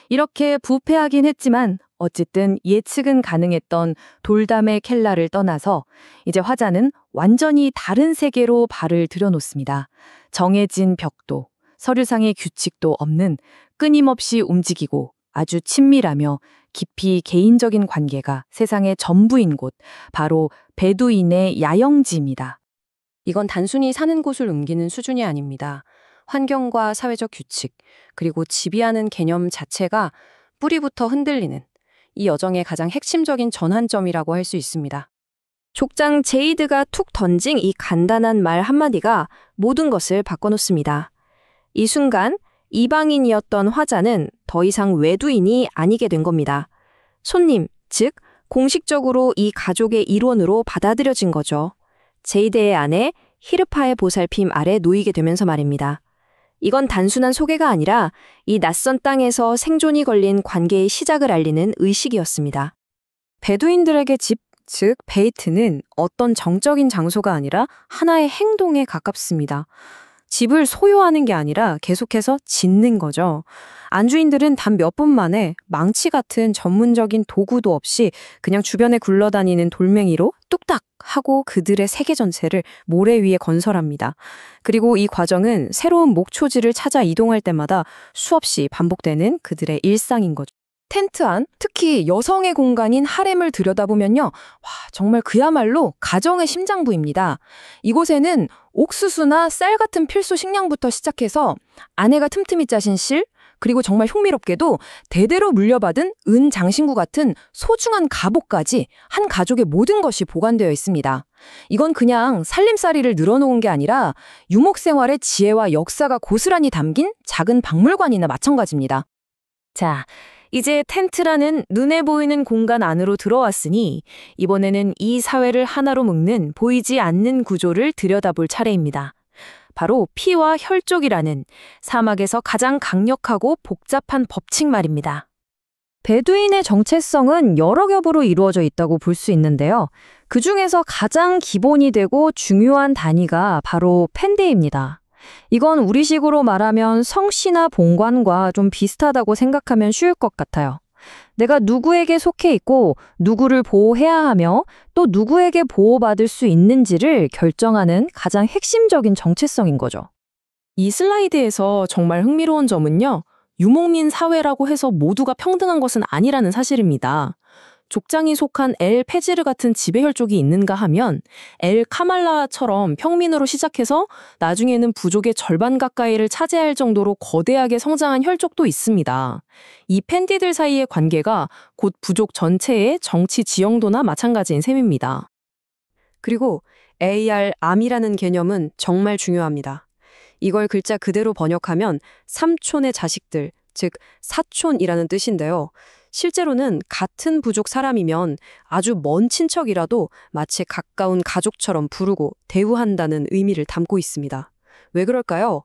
이렇게 부패하긴 했지만 어쨌든 예측은 가능했던 돌담의 켈라를 떠나서 이제 화자는 완전히 다른 세계로 발을 들여놓습니다. 정해진 벽도, 서류상의 규칙도 없는 끊임없이 움직이고 아주 친밀하며 깊이 개인적인 관계가 세상의 전부인 곳, 바로 베두인의 야영지입니다. 이건 단순히 사는 곳을 옮기는 수준이 아닙니다. 환경과 사회적 규칙, 그리고 지배하는 개념 자체가 뿌리부터 흔들리는 이 여정의 가장 핵심적인 전환점이라고 할 수 있습니다. 족장 제이드가 툭 던진 이 간단한 말 한마디가 모든 것을 바꿔놓습니다. 이 순간 이방인이었던 화자는 더 이상 외두인이 아니게 된 겁니다. 손님, 즉 공식적으로 이 가족의 일원으로 받아들여진 거죠. 제이드의 아내 히르파의 보살핌 아래 놓이게 되면서 말입니다. 이건 단순한 소개가 아니라 이 낯선 땅에서 생존이 걸린 관계의 시작을 알리는 의식이었습니다. 베두인들에게 집, 즉 베이트는 어떤 정적인 장소가 아니라 하나의 행동에 가깝습니다. 집을 소유하는 게 아니라 계속해서 짓는 거죠. 안주인들은 단 몇 분 만에 망치 같은 전문적인 도구도 없이 그냥 주변에 굴러다니는 돌멩이로 뚝딱 하고 그들의 세계 전체를 모래 위에 건설합니다. 그리고 이 과정은 새로운 목초지를 찾아 이동할 때마다 수없이 반복되는 그들의 일상인 거죠. 텐트 안, 특히 여성의 공간인 하렘을 들여다보면요. 와, 정말 그야말로 가정의 심장부입니다. 이곳에는 옥수수나 쌀 같은 필수 식량부터 시작해서 아내가 틈틈이 짜신 실, 그리고 정말 흥미롭게도 대대로 물려받은 은 장신구 같은 소중한 갑옷까지 한 가족의 모든 것이 보관되어 있습니다. 이건 그냥 살림살이를 늘어놓은 게 아니라 유목 생활의 지혜와 역사가 고스란히 담긴 작은 박물관이나 마찬가지입니다. 자, 이제 텐트라는 눈에 보이는 공간 안으로 들어왔으니 이번에는 이 사회를 하나로 묶는 보이지 않는 구조를 들여다볼 차례입니다. 바로 피와 혈족이라는 사막에서 가장 강력하고 복잡한 법칙 말입니다. 베두인의 정체성은 여러 겹으로 이루어져 있다고 볼 수 있는데요. 그 중에서 가장 기본이 되고 중요한 단위가 바로 펜데입니다. 이건 우리식으로 말하면 성씨나 본관과 좀 비슷하다고 생각하면 쉬울 것 같아요. 내가 누구에게 속해 있고 누구를 보호해야 하며 또 누구에게 보호받을 수 있는지를 결정하는 가장 핵심적인 정체성인 거죠. 이 슬라이드에서 정말 흥미로운 점은요. 유목민 사회라고 해서 모두가 평등한 것은 아니라는 사실입니다. 족장이 속한 엘 페지르 같은 지배 혈족이 있는가 하면 엘 카말라처럼 평민으로 시작해서 나중에는 부족의 절반 가까이를 차지할 정도로 거대하게 성장한 혈족도 있습니다. 이 펜디들 사이의 관계가 곧 부족 전체의 정치 지형도나 마찬가지인 셈입니다. 그리고 AR 암이라는 개념은 정말 중요합니다. 이걸 글자 그대로 번역하면 삼촌의 자식들, 즉 사촌이라는 뜻인데요. 실제로는 같은 부족 사람이면 아주 먼 친척이라도 마치 가까운 가족처럼 부르고 대우한다는 의미를 담고 있습니다. 왜 그럴까요?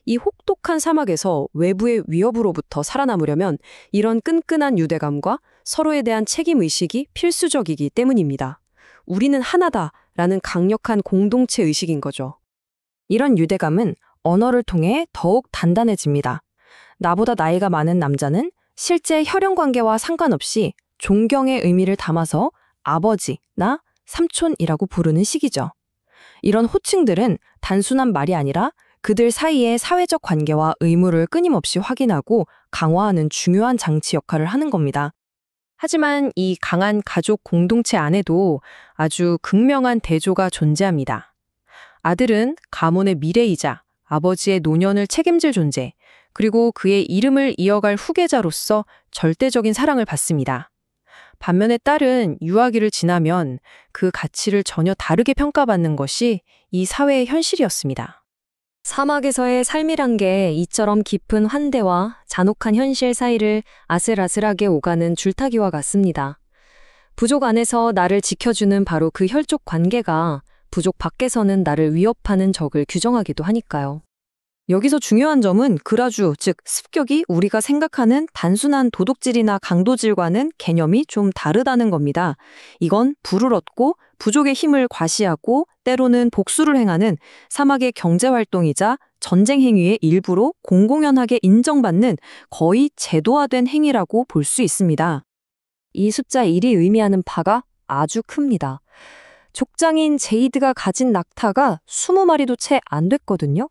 이 혹독한 사막에서 외부의 위협으로부터 살아남으려면 이런 끈끈한 유대감과 서로에 대한 책임의식이 필수적이기 때문입니다. 우리는 하나다라는 강력한 공동체 의식인 거죠. 이런 유대감은 언어를 통해 더욱 단단해집니다. 나보다 나이가 많은 남자는 실제 혈연 관계와 상관없이 존경의 의미를 담아서 아버지나 삼촌이라고 부르는 식이죠. 이런 호칭들은 단순한 말이 아니라 그들 사이의 사회적 관계와 의무를 끊임없이 확인하고 강화하는 중요한 장치 역할을 하는 겁니다. 하지만 이 강한 가족 공동체 안에도 아주 극명한 대조가 존재합니다. 아들은 가문의 미래이자 아버지의 노년을 책임질 존재, 그리고 그의 이름을 이어갈 후계자로서 절대적인 사랑을 받습니다. 반면에 딸은 유아기를 지나면 그 가치를 전혀 다르게 평가받는 것이 이 사회의 현실이었습니다. 사막에서의 삶이란 게 이처럼 깊은 환대와 잔혹한 현실 사이를 아슬아슬하게 오가는 줄타기와 같습니다. 부족 안에서 나를 지켜주는 바로 그 혈족 관계가 부족 밖에서는 나를 위협하는 적을 규정하기도 하니까요. 여기서 중요한 점은 그라주, 즉 습격이 우리가 생각하는 단순한 도둑질이나 강도질과는 개념이 좀 다르다는 겁니다. 이건 부를 얻고 부족의 힘을 과시하고 때로는 복수를 행하는 사막의 경제활동이자 전쟁 행위의 일부로 공공연하게 인정받는 거의 제도화된 행위라고 볼 수 있습니다. 이 숫자 1이 의미하는 바가 아주 큽니다. 족장인 제이드가 가진 낙타가 20마리도 채 안 됐거든요.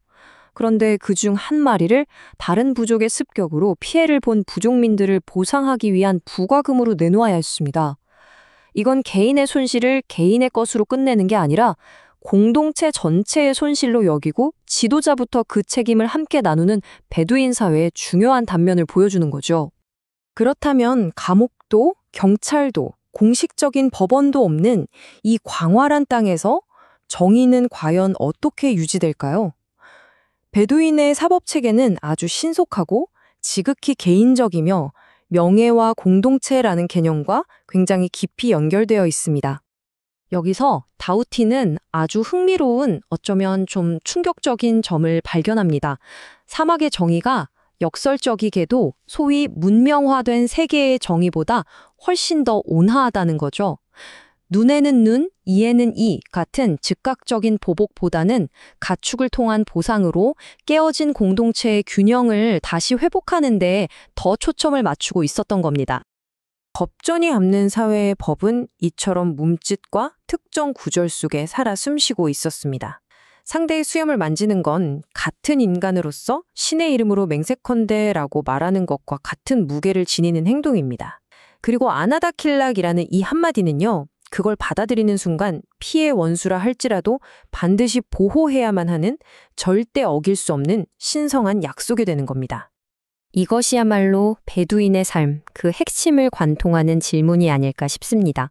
그런데 그중 한 마리를 다른 부족의 습격으로 피해를 본 부족민들을 보상하기 위한 부과금으로 내놓아야 했습니다. 이건 개인의 손실을 개인의 것으로 끝내는 게 아니라 공동체 전체의 손실로 여기고 지도자부터 그 책임을 함께 나누는 베두인 사회의 중요한 단면을 보여주는 거죠. 그렇다면 감옥도 경찰도 공식적인 법원도 없는 이 광활한 땅에서 정의는 과연 어떻게 유지될까요? 베두인의 사법체계는 아주 신속하고 지극히 개인적이며 명예와 공동체라는 개념과 굉장히 깊이 연결되어 있습니다. 여기서 다우티는 아주 흥미로운 어쩌면 좀 충격적인 점을 발견합니다. 사막의 정의가 역설적이게도 소위 문명화된 세계의 정의보다 훨씬 더 온화하다는 거죠. 눈에는 눈, 이에는 이 같은 즉각적인 보복보다는 가축을 통한 보상으로 깨어진 공동체의 균형을 다시 회복하는 데 더 초점을 맞추고 있었던 겁니다. 법전이 앞는 사회의 법은 이처럼 몸짓과 특정 구절 속에 살아 숨쉬고 있었습니다. 상대의 수염을 만지는 건 같은 인간으로서 신의 이름으로 맹세컨대라고 말하는 것과 같은 무게를 지니는 행동입니다. 그리고 아나다킬락이라는 이 한마디는요. 그걸 받아들이는 순간 피해 원수라 할지라도 반드시 보호해야만 하는 절대 어길 수 없는 신성한 약속이 되는 겁니다. 이것이야말로 베두인의 삶, 그 핵심을 관통하는 질문이 아닐까 싶습니다.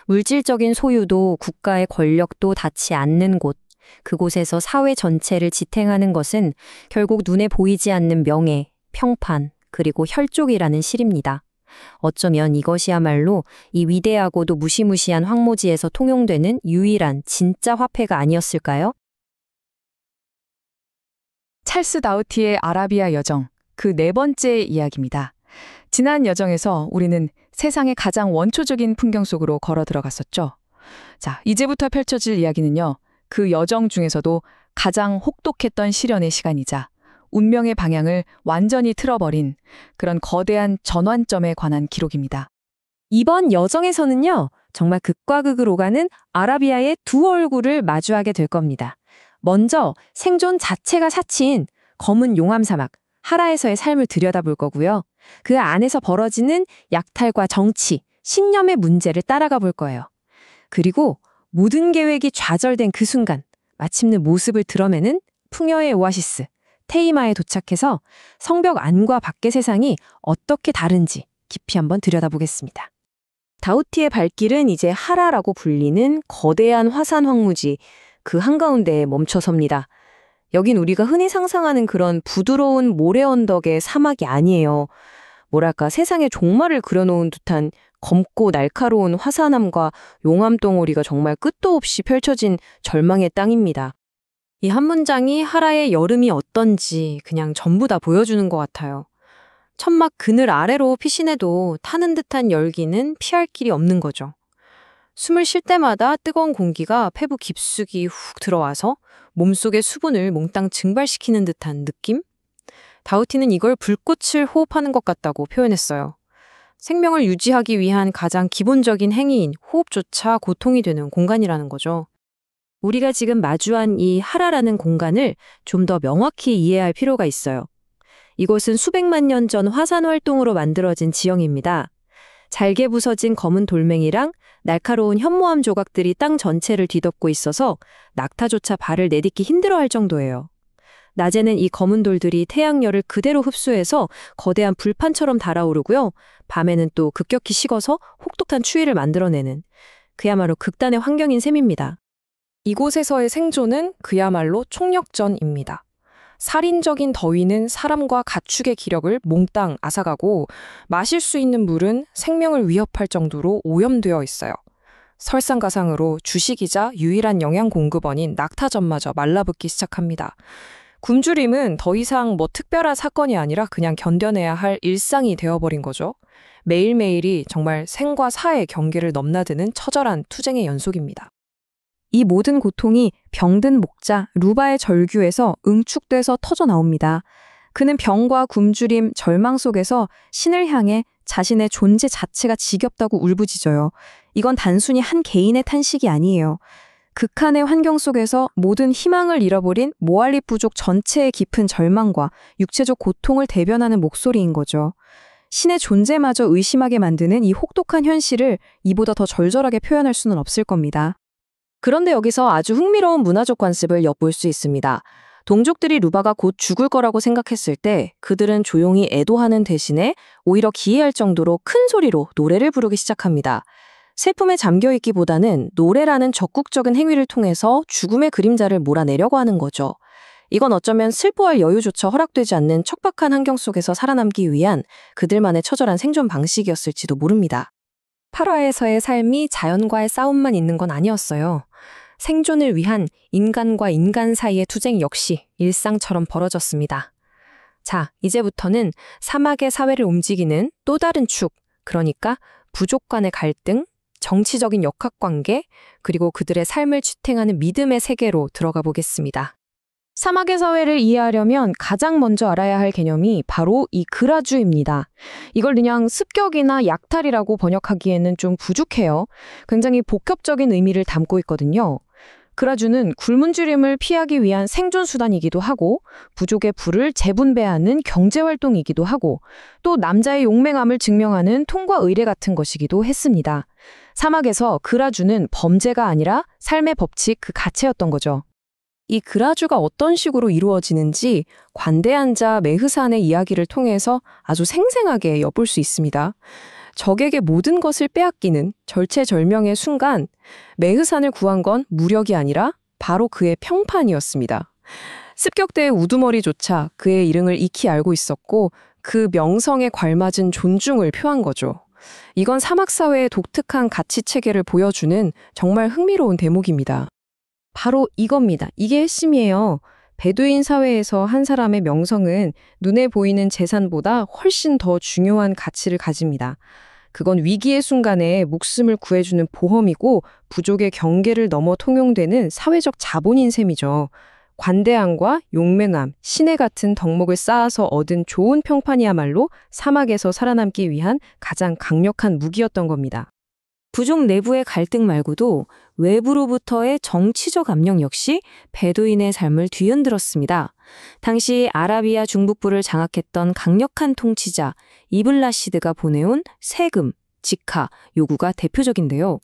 물질적인 소유도 국가의 권력도 닿지 않는 곳, 그곳에서 사회 전체를 지탱하는 것은 결국 눈에 보이지 않는 명예, 평판, 그리고 혈족이라는 실입니다. 어쩌면 이것이야말로 이 위대하고도 무시무시한 황무지에서 통용되는 유일한 진짜 화폐가 아니었을까요? 찰스 다우티의 아라비아 여정, 그 네 번째 이야기입니다. 지난 여정에서 우리는 세상의 가장 원초적인 풍경 속으로 걸어 들어갔었죠. 자, 이제부터 펼쳐질 이야기는요. 그 여정 중에서도 가장 혹독했던 시련의 시간이자 운명의 방향을 완전히 틀어버린 그런 거대한 전환점에 관한 기록입니다. 이번 여정에서는요, 정말 극과 극을 오가는 아라비아의 두 얼굴을 마주하게 될 겁니다. 먼저 생존 자체가 사치인 검은 용암 사막, 하라에서의 삶을 들여다볼 거고요. 그 안에서 벌어지는 약탈과 정치, 신념의 문제를 따라가 볼 거예요. 그리고 모든 계획이 좌절된 그 순간, 마침내 모습을 드러내는 풍요의 오아시스, 테이마에 도착해서 성벽 안과 밖의 세상이 어떻게 다른지 깊이 한번 들여다보겠습니다. 다우티의 발길은 이제 하라라고 불리는 거대한 화산 황무지 그 한가운데에 멈춰섭니다. 여긴 우리가 흔히 상상하는 그런 부드러운 모래 언덕의 사막이 아니에요. 뭐랄까 세상의 종말을 그려놓은 듯한 검고 날카로운 화산암과 용암 덩어리가 정말 끝도 없이 펼쳐진 절망의 땅입니다. 이 한 문장이 하라의 여름이 어떤지 그냥 전부 다 보여주는 것 같아요. 천막 그늘 아래로 피신해도 타는 듯한 열기는 피할 길이 없는 거죠. 숨을 쉴 때마다 뜨거운 공기가 폐부 깊숙이 훅 들어와서 몸속의 수분을 몽땅 증발시키는 듯한 느낌? 다우티는 이걸 불꽃을 호흡하는 것 같다고 표현했어요. 생명을 유지하기 위한 가장 기본적인 행위인 호흡조차 고통이 되는 공간이라는 거죠. 우리가 지금 마주한 이 하라라는 공간을 좀 더 명확히 이해할 필요가 있어요. 이곳은 수백만 년 전 화산 활동으로 만들어진 지형입니다. 잘게 부서진 검은 돌멩이랑 날카로운 현모암 조각들이 땅 전체를 뒤덮고 있어서 낙타조차 발을 내딛기 힘들어할 정도예요. 낮에는 이 검은 돌들이 태양열을 그대로 흡수해서 거대한 불판처럼 달아오르고요. 밤에는 또 급격히 식어서 혹독한 추위를 만들어내는 그야말로 극단의 환경인 셈입니다. 이곳에서의 생존은 그야말로 총력전입니다. 살인적인 더위는 사람과 가축의 기력을 몽땅 앗아가고 마실 수 있는 물은 생명을 위협할 정도로 오염되어 있어요. 설상가상으로 주식이자 유일한 영양 공급원인 낙타전마저 말라붙기 시작합니다. 굶주림은 더 이상 특별한 사건이 아니라 그냥 견뎌내야 할 일상이 되어버린 거죠. 매일매일이 정말 생과 사의 경계를 넘나드는 처절한 투쟁의 연속입니다. 이 모든 고통이 병든 목자 루바의 절규에서 응축돼서 터져 나옵니다. 그는 병과 굶주림, 절망 속에서 신을 향해 자신의 존재 자체가 지겹다고 울부짖어요. 이건 단순히 한 개인의 탄식이 아니에요. 극한의 환경 속에서 모든 희망을 잃어버린 모알립 부족 전체의 깊은 절망과 육체적 고통을 대변하는 목소리인 거죠. 신의 존재마저 의심하게 만드는 이 혹독한 현실을 이보다 더 절절하게 표현할 수는 없을 겁니다. 그런데 여기서 아주 흥미로운 문화적 관습을 엿볼 수 있습니다. 동족들이 루바가 곧 죽을 거라고 생각했을 때 그들은 조용히 애도하는 대신에 오히려 기이할 정도로 큰 소리로 노래를 부르기 시작합니다. 슬픔에 잠겨있기보다는 노래라는 적극적인 행위를 통해서 죽음의 그림자를 몰아내려고 하는 거죠. 이건 어쩌면 슬퍼할 여유조차 허락되지 않는 척박한 환경 속에서 살아남기 위한 그들만의 처절한 생존 방식이었을지도 모릅니다. 파라에서의 삶이 자연과의 싸움만 있는 건 아니었어요. 생존을 위한 인간과 인간 사이의 투쟁 역시 일상처럼 벌어졌습니다. 자, 이제부터는 사막의 사회를 움직이는 또 다른 축, 그러니까 부족 간의 갈등, 정치적인 역학관계, 그리고 그들의 삶을 지탱하는 믿음의 세계로 들어가 보겠습니다. 사막의 사회를 이해하려면 가장 먼저 알아야 할 개념이 바로 이 그라주입니다. 이걸 그냥 습격이나 약탈이라고 번역하기에는 좀 부족해요. 굉장히 복합적인 의미를 담고 있거든요. 그라주는 굶주림을 피하기 위한 생존 수단이기도 하고 부족의 부를 재분배하는 경제활동이기도 하고 또 남자의 용맹함을 증명하는 통과 의례 같은 것이기도 했습니다. 사막에서 그라주는 범죄가 아니라 삶의 법칙 그 가체였던 거죠. 이 그라주가 어떤 식으로 이루어지는지 관대한 자 메흐산의 이야기를 통해서 아주 생생하게 엿볼 수 있습니다. 적에게 모든 것을 빼앗기는 절체절명의 순간 메흐산을 구한 건 무력이 아니라 바로 그의 평판이었습니다. 습격대의 우두머리조차 그의 이름을 익히 알고 있었고 그 명성에 괄맞은 존중을 표한 거죠. 이건 사막사회의 독특한 가치체계를 보여주는 정말 흥미로운 대목입니다. 바로 이겁니다. 이게 핵심이에요. 베두인 사회에서 한 사람의 명성은 눈에 보이는 재산보다 훨씬 더 중요한 가치를 가집니다. 그건 위기의 순간에 목숨을 구해주는 보험이고 부족의 경계를 넘어 통용되는 사회적 자본인 셈이죠. 관대함과 용맹함, 신의 같은 덕목을 쌓아서 얻은 좋은 평판이야말로 사막에서 살아남기 위한 가장 강력한 무기였던 겁니다. 부족 내부의 갈등 말고도 외부로부터의 정치적 압력 역시 베두인의 삶을 뒤흔들었습니다. 당시 아라비아 중북부를 장악했던 강력한 통치자 이블 라시드가 보내온 세금, 직하 요구가 대표적인데요.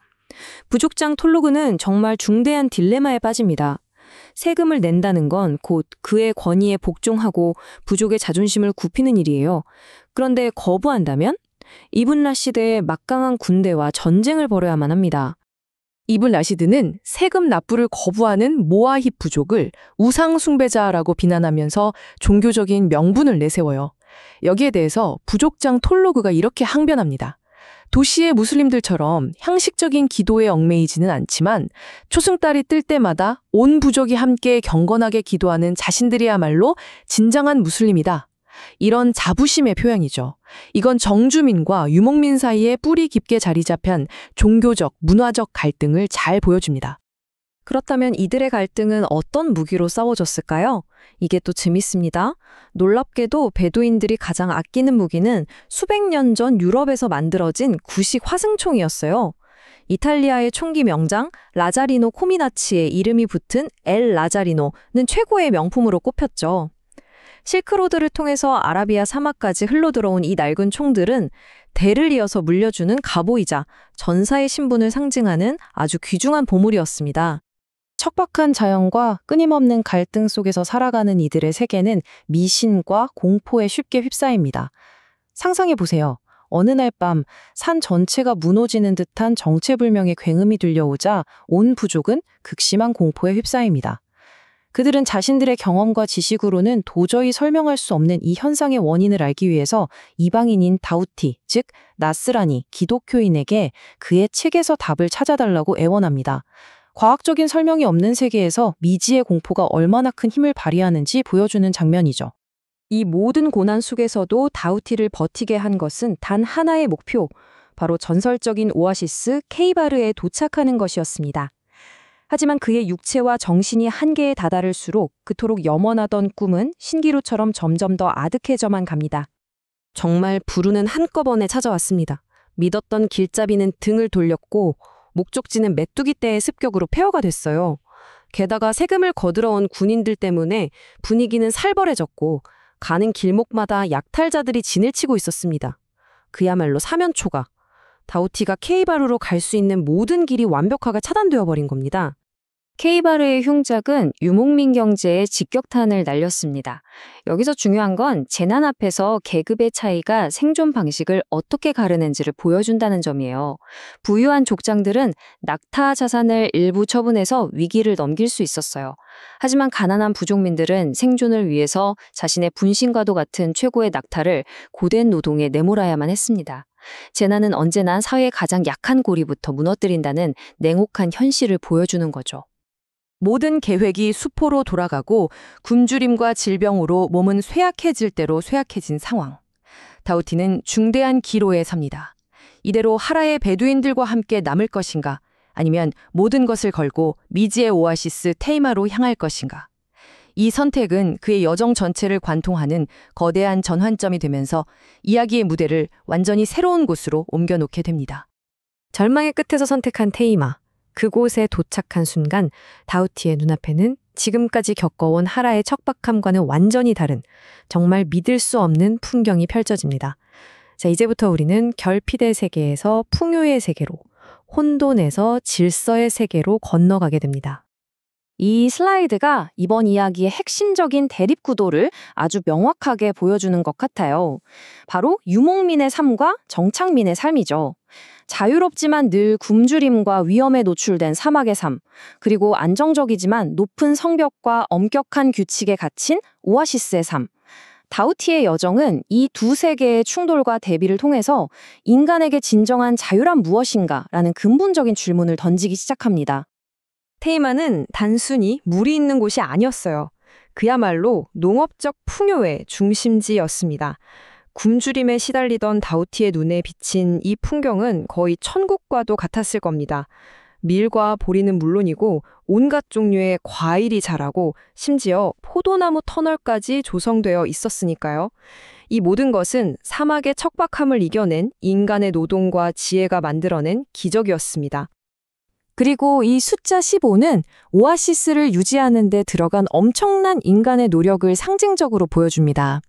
부족장 톨로그는 정말 중대한 딜레마에 빠집니다. 세금을 낸다는 건 곧 그의 권위에 복종하고 부족의 자존심을 굽히는 일이에요. 그런데 거부한다면? 이븐 라시드의 막강한 군대와 전쟁을 벌여야만 합니다. 이블 라시드는 세금 납부를 거부하는 모아힙 부족을 우상 숭배자라고 비난하면서 종교적인 명분을 내세워요. 여기에 대해서 부족장 톨로그가 이렇게 항변합니다. 도시의 무슬림들처럼 형식적인 기도에 얽매이지는 않지만 초승달이 뜰 때마다 온 부족이 함께 경건하게 기도하는 자신들이야말로 진정한 무슬림이다. 이런 자부심의 표현이죠. 이건 정주민과 유목민 사이에 뿌리 깊게 자리 잡힌 종교적, 문화적 갈등을 잘 보여줍니다. 그렇다면 이들의 갈등은 어떤 무기로 싸워졌을까요? 이게 또 재밌습니다. 놀랍게도 베두인들이 가장 아끼는 무기는 수백 년 전 유럽에서 만들어진 구식 화승총이었어요. 이탈리아의 총기 명장 라자리노 코미나치의 이름이 붙은 엘 라자리노는 최고의 명품으로 꼽혔죠. 실크로드를 통해서 아라비아 사막까지 흘러들어온 이 낡은 총들은 대를 이어서 물려주는 갑오이자 전사의 신분을 상징하는 아주 귀중한 보물이었습니다. 척박한 자연과 끊임없는 갈등 속에서 살아가는 이들의 세계는 미신과 공포에 쉽게 휩싸입니다. 상상해 보세요. 어느 날 밤 산 전체가 무너지는 듯한 정체불명의 굉음이 들려오자 온 부족은 극심한 공포에 휩싸입니다. 그들은 자신들의 경험과 지식으로는 도저히 설명할 수 없는 이 현상의 원인을 알기 위해서 이방인인 다우티, 즉 나스라니, 기독교인에게 그의 책에서 답을 찾아달라고 애원합니다. 과학적인 설명이 없는 세계에서 미지의 공포가 얼마나 큰 힘을 발휘하는지 보여주는 장면이죠. 이 모든 고난 속에서도 다우티를 버티게 한 것은 단 하나의 목표, 바로 전설적인 오아시스 케이바르에 도착하는 것이었습니다. 하지만 그의 육체와 정신이 한계에 다다를수록 그토록 염원하던 꿈은 신기루처럼 점점 더 아득해져만 갑니다. 정말 불운은 한꺼번에 찾아왔습니다. 믿었던 길잡이는 등을 돌렸고 목적지는 메뚜기 떼의 습격으로 폐허가 됐어요. 게다가 세금을 거들어온 군인들 때문에 분위기는 살벌해졌고 가는 길목마다 약탈자들이 진을 치고 있었습니다. 그야말로 사면초가. 다우티가 케이바르로 갈 수 있는 모든 길이 완벽하게 차단되어 버린 겁니다. 케이바르의 흉작은 유목민 경제에 직격탄을 날렸습니다. 여기서 중요한 건 재난 앞에서 계급의 차이가 생존 방식을 어떻게 가르는지를 보여준다는 점이에요. 부유한 족장들은 낙타 자산을 일부 처분해서 위기를 넘길 수 있었어요. 하지만 가난한 부족민들은 생존을 위해서 자신의 분신과도 같은 최고의 낙타를 고된 노동에 내몰아야만 했습니다. 재난은 언제나 사회의 가장 약한 고리부터 무너뜨린다는 냉혹한 현실을 보여주는 거죠. 모든 계획이 수포로 돌아가고 굶주림과 질병으로 몸은 쇠약해질 대로 쇠약해진 상황. 다우티는 중대한 기로에 삽니다. 이대로 하라의 베두인들과 함께 남을 것인가, 아니면 모든 것을 걸고 미지의 오아시스 테이마로 향할 것인가. 이 선택은 그의 여정 전체를 관통하는 거대한 전환점이 되면서 이야기의 무대를 완전히 새로운 곳으로 옮겨놓게 됩니다. 절망의 끝에서 선택한 테이마. 그곳에 도착한 순간 다우티의 눈앞에는 지금까지 겪어온 하라의 척박함과는 완전히 다른 정말 믿을 수 없는 풍경이 펼쳐집니다. 자, 이제부터 우리는 결핍의 세계에서 풍요의 세계로, 혼돈에서 질서의 세계로 건너가게 됩니다. 이 슬라이드가 이번 이야기의 핵심적인 대립구도를 아주 명확하게 보여주는 것 같아요. 바로 유목민의 삶과 정착민의 삶이죠. 자유롭지만 늘 굶주림과 위험에 노출된 사막의 삶, 그리고 안정적이지만 높은 성벽과 엄격한 규칙에 갇힌 오아시스의 삶. 다우티의 여정은 이 두 세계의 충돌과 대비를 통해서 인간에게 진정한 자유란 무엇인가라는 근본적인 질문을 던지기 시작합니다. 테이마는 단순히 물이 있는 곳이 아니었어요. 그야말로 농업적 풍요의 중심지였습니다. 굶주림에 시달리던 다우티의 눈에 비친 이 풍경은 거의 천국과도 같았을 겁니다. 밀과 보리는 물론이고 온갖 종류의 과일이 자라고 심지어 포도나무 터널까지 조성되어 있었으니까요. 이 모든 것은 사막의 척박함을 이겨낸 인간의 노동과 지혜가 만들어낸 기적이었습니다. 그리고 이 숫자 15는 오아시스를 유지하는 데 들어간 엄청난 인간의 노력을 상징적으로 보여줍니다.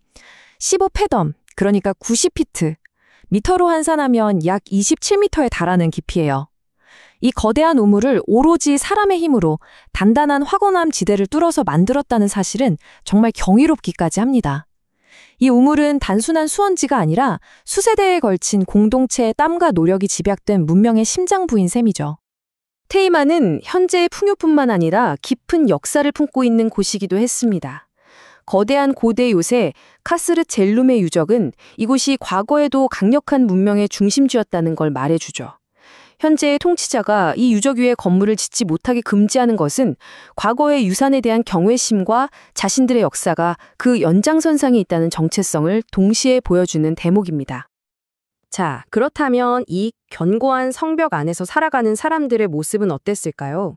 15패덤, 그러니까 90피트, 미터로 환산하면 약 27미터에 달하는 깊이예요. 이 거대한 우물을 오로지 사람의 힘으로 단단한 화건암 지대를 뚫어서 만들었다는 사실은 정말 경이롭기까지 합니다. 이 우물은 단순한 수원지가 아니라 수세대에 걸친 공동체의 땀과 노력이 집약된 문명의 심장부인 셈이죠. 테이마는 현재의 풍요뿐만 아니라 깊은 역사를 품고 있는 곳이기도 했습니다. 거대한 고대 요새 카스르 젤룸의 유적은 이곳이 과거에도 강력한 문명의 중심지였다는 걸 말해주죠. 현재의 통치자가 이 유적 위에 건물을 짓지 못하게 금지하는 것은 과거의 유산에 대한 경외심과 자신들의 역사가 그 연장선상에 있다는 정체성을 동시에 보여주는 대목입니다. 자, 그렇다면 이 견고한 성벽 안에서 살아가는 사람들의 모습은 어땠을까요?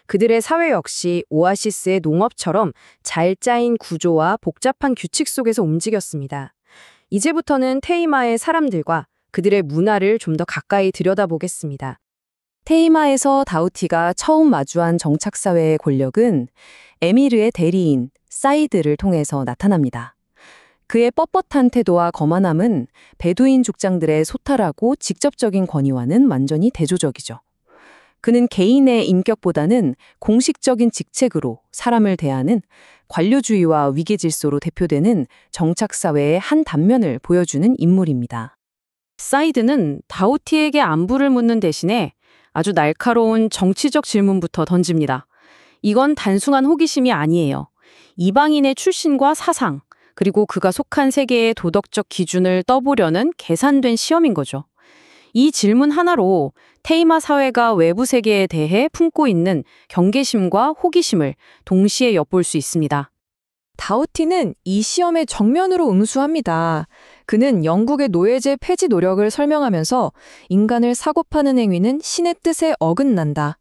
그들의 사회 역시 오아시스의 농업처럼 잘 짜인 구조와 복잡한 규칙 속에서 움직였습니다. 이제부터는 테이마의 사람들과 그들의 문화를 좀 더 가까이 들여다보겠습니다. 테이마에서 다우티가 처음 마주한 정착사회의 권력은 에미르의 대리인 사이드를 통해서 나타납니다. 그의 뻣뻣한 태도와 거만함은 베두인 족장들의 소탈하고 직접적인 권위와는 완전히 대조적이죠. 그는 개인의 인격보다는 공식적인 직책으로 사람을 대하는 관료주의와 위계질서로 대표되는 정착사회의 한 단면을 보여주는 인물입니다. 사이드는 다우티에게 안부를 묻는 대신에 아주 날카로운 정치적 질문부터 던집니다. 이건 단순한 호기심이 아니에요. 이방인의 출신과 사상, 그리고 그가 속한 세계의 도덕적 기준을 떠보려는 계산된 시험인 거죠. 이 질문 하나로 테이마 사회가 외부 세계에 대해 품고 있는 경계심과 호기심을 동시에 엿볼 수 있습니다. 다우티는 이 시험에 정면으로 응수합니다. 그는 영국의 노예제 폐지 노력을 설명하면서 인간을 사고 파는 행위는 신의 뜻에 어긋난다는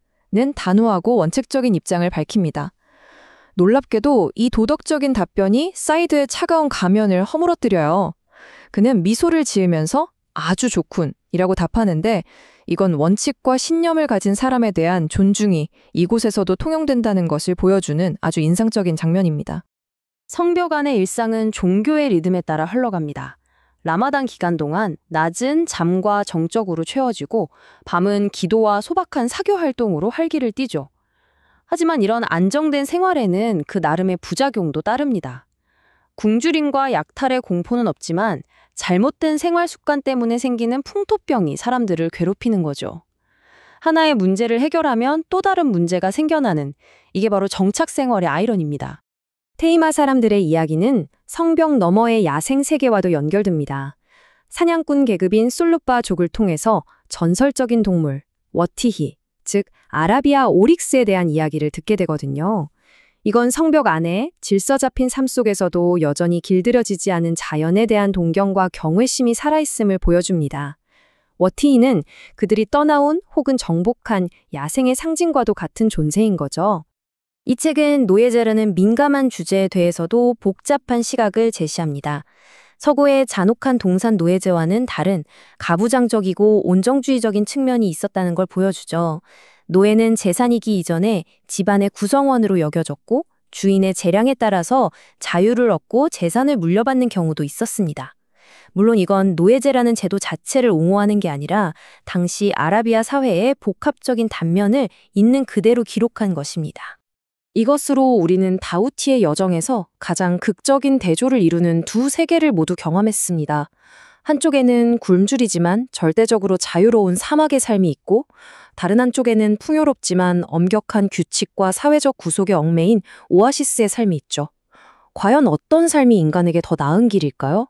단호하고 원칙적인 입장을 밝힙니다. 놀랍게도 이 도덕적인 답변이 사이드의 차가운 가면을 허물어뜨려요. 그는 미소를 지으면서 아주 좋군 이라고 답하는데 이건 원칙과 신념을 가진 사람에 대한 존중이 이곳에서도 통용된다는 것을 보여주는 아주 인상적인 장면입니다. 성벽 안의 일상은 종교의 리듬에 따라 흘러갑니다. 라마단 기간 동안 낮은 잠과 정적으로 채워지고 밤은 기도와 소박한 사교 활동으로 활기를 띠죠. 하지만 이런 안정된 생활에는 그 나름의 부작용도 따릅니다. 굶주림과 약탈의 공포는 없지만 잘못된 생활 습관 때문에 생기는 풍토병이 사람들을 괴롭히는 거죠. 하나의 문제를 해결하면 또 다른 문제가 생겨나는 이게 바로 정착 생활의 아이러니입니다. 테이마 사람들의 이야기는 성벽 너머의 야생 세계와도 연결됩니다. 사냥꾼 계급인 솔루바족을 통해서 전설적인 동물, 워티히, 즉 아라비아 오릭스에 대한 이야기를 듣게 되거든요. 이건 성벽 안에 질서 잡힌 삶 속에서도 여전히 길들여지지 않은 자연에 대한 동경과 경외심이 살아있음을 보여줍니다. 워티히는 그들이 떠나온 혹은 정복한 야생의 상징과도 같은 존재인 거죠. 이 책은 노예제라는 민감한 주제에 대해서도 복잡한 시각을 제시합니다. 서구의 잔혹한 동산 노예제와는 다른 가부장적이고 온정주의적인 측면이 있었다는 걸 보여주죠. 노예는 재산이기 이전에 집안의 구성원으로 여겨졌고 주인의 재량에 따라서 자유를 얻고 재산을 물려받는 경우도 있었습니다. 물론 이건 노예제라는 제도 자체를 옹호하는 게 아니라 당시 아라비아 사회의 복합적인 단면을 있는 그대로 기록한 것입니다. 이것으로 우리는 다우티의 여정에서 가장 극적인 대조를 이루는 두 세계를 모두 경험했습니다. 한쪽에는 굶주리지만 절대적으로 자유로운 사막의 삶이 있고 다른 한쪽에는 풍요롭지만 엄격한 규칙과 사회적 구속에 얽매인 오아시스의 삶이 있죠. 과연 어떤 삶이 인간에게 더 나은 길일까요?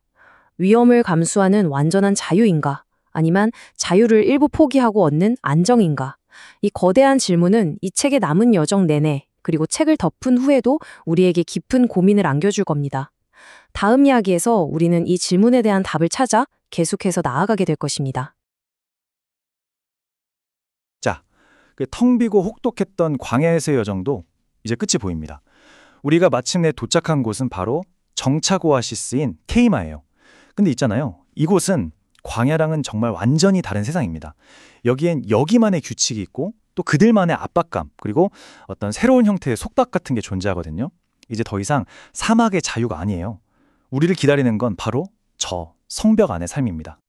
위험을 감수하는 완전한 자유인가? 아니면 자유를 일부 포기하고 얻는 안정인가? 이 거대한 질문은 이 책의 남은 여정 내내 그리고 책을 덮은 후에도 우리에게 깊은 고민을 안겨줄 겁니다. 다음 이야기에서 우리는 이 질문에 대한 답을 찾아 계속해서 나아가게 될 것입니다. 자, 그 텅 비고 혹독했던 광야에서의 여정도 이제 끝이 보입니다. 우리가 마침내 도착한 곳은 바로 정착 오아시스인 테이마예요. 근데 있잖아요. 이곳은 광야랑은 정말 완전히 다른 세상입니다. 여기엔 여기만의 규칙이 있고 또 그들만의 압박감, 그리고 어떤 새로운 형태의 속박 같은 게 존재하거든요. 이제 더 이상 사막의 자유가 아니에요. 우리를 기다리는 건 바로 저 성벽 안의 삶입니다.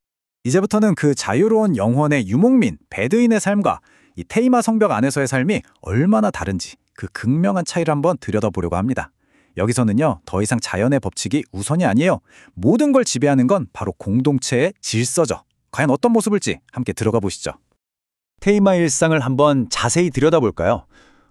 이제부터는 그 자유로운 영혼의 유목민, 베드인의 삶과 이 테이마 성벽 안에서의 삶이 얼마나 다른지 그 극명한 차이를 한번 들여다보려고 합니다. 여기서는요, 더 이상 자연의 법칙이 우선이 아니에요. 모든 걸 지배하는 건 바로 공동체의 질서죠. 과연 어떤 모습일지 함께 들어가 보시죠. 테이마의 일상을 한번 자세히 들여다볼까요?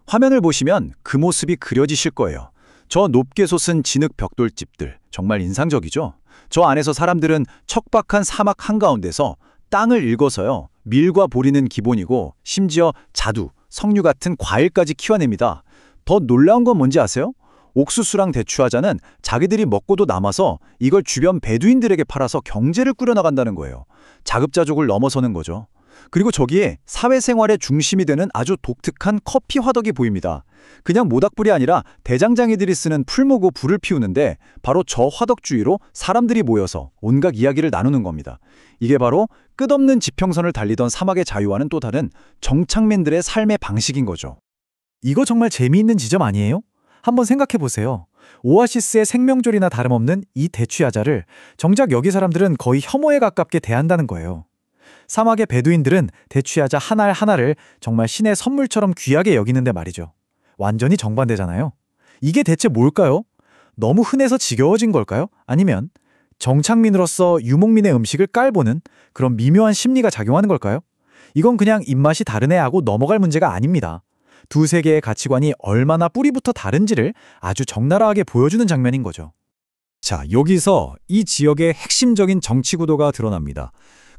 화면을 보시면 그 모습이 그려지실 거예요. 저 높게 솟은 진흙 벽돌집들, 정말 인상적이죠? 저 안에서 사람들은 척박한 사막 한가운데서 땅을 읽어서요, 밀과 보리는 기본이고 심지어 자두, 석류 같은 과일까지 키워냅니다. 더 놀라운 건 뭔지 아세요? 옥수수랑 대추하자는 자기들이 먹고도 남아서 이걸 주변 베두인들에게 팔아서 경제를 꾸려나간다는 거예요. 자급자족을 넘어서는 거죠. 그리고 저기에 사회생활의 중심이 되는 아주 독특한 커피 화덕이 보입니다. 그냥 모닥불이 아니라 대장장이들이 쓰는 풀무고 불을 피우는데 바로 저 화덕 주위로 사람들이 모여서 온갖 이야기를 나누는 겁니다. 이게 바로 끝없는 지평선을 달리던 사막의 자유와는 또 다른 정착민들의 삶의 방식인 거죠. 이거 정말 재미있는 지점 아니에요? 한번 생각해 보세요. 오아시스의 생명줄이나 다름없는 이 대추야자를 정작 여기 사람들은 거의 혐오에 가깝게 대한다는 거예요. 사막의 베두인들은 대추야자 하나 하나를 정말 신의 선물처럼 귀하게 여기는데 말이죠. 완전히 정반대잖아요. 이게 대체 뭘까요? 너무 흔해서 지겨워진 걸까요? 아니면 정착민으로서 유목민의 음식을 깔보는 그런 미묘한 심리가 작용하는 걸까요? 이건 그냥 입맛이 다르네 하고 넘어갈 문제가 아닙니다. 두 세계의 가치관이 얼마나 뿌리부터 다른지를 아주 적나라하게 보여주는 장면인 거죠. 자, 여기서 이 지역의 핵심적인 정치 구도가 드러납니다.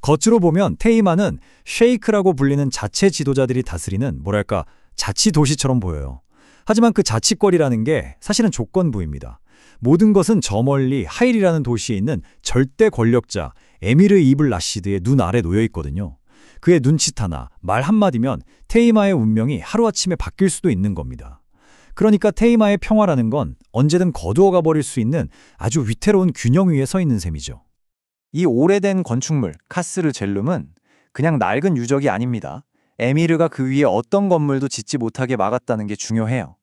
겉으로 보면 테이마는 셰이크라고 불리는 자체 지도자들이 다스리는 뭐랄까 자치 도시처럼 보여요. 하지만 그 자치거리라는 게 사실은 조건부입니다. 모든 것은 저 멀리 하일이라는 도시에 있는 절대 권력자 에미르 이블 라시드의 눈 아래 놓여 있거든요. 그의 눈짓 하나, 말 한마디면 테이마의 운명이 하루아침에 바뀔 수도 있는 겁니다. 그러니까 테이마의 평화라는 건 언제든 거두어가 버릴 수 있는 아주 위태로운 균형 위에 서 있는 셈이죠. 이 오래된 건축물 카스르 젤룸은 그냥 낡은 유적이 아닙니다. 에미르가 그 위에 어떤 건물도 짓지 못하게 막았다는 게 중요해요.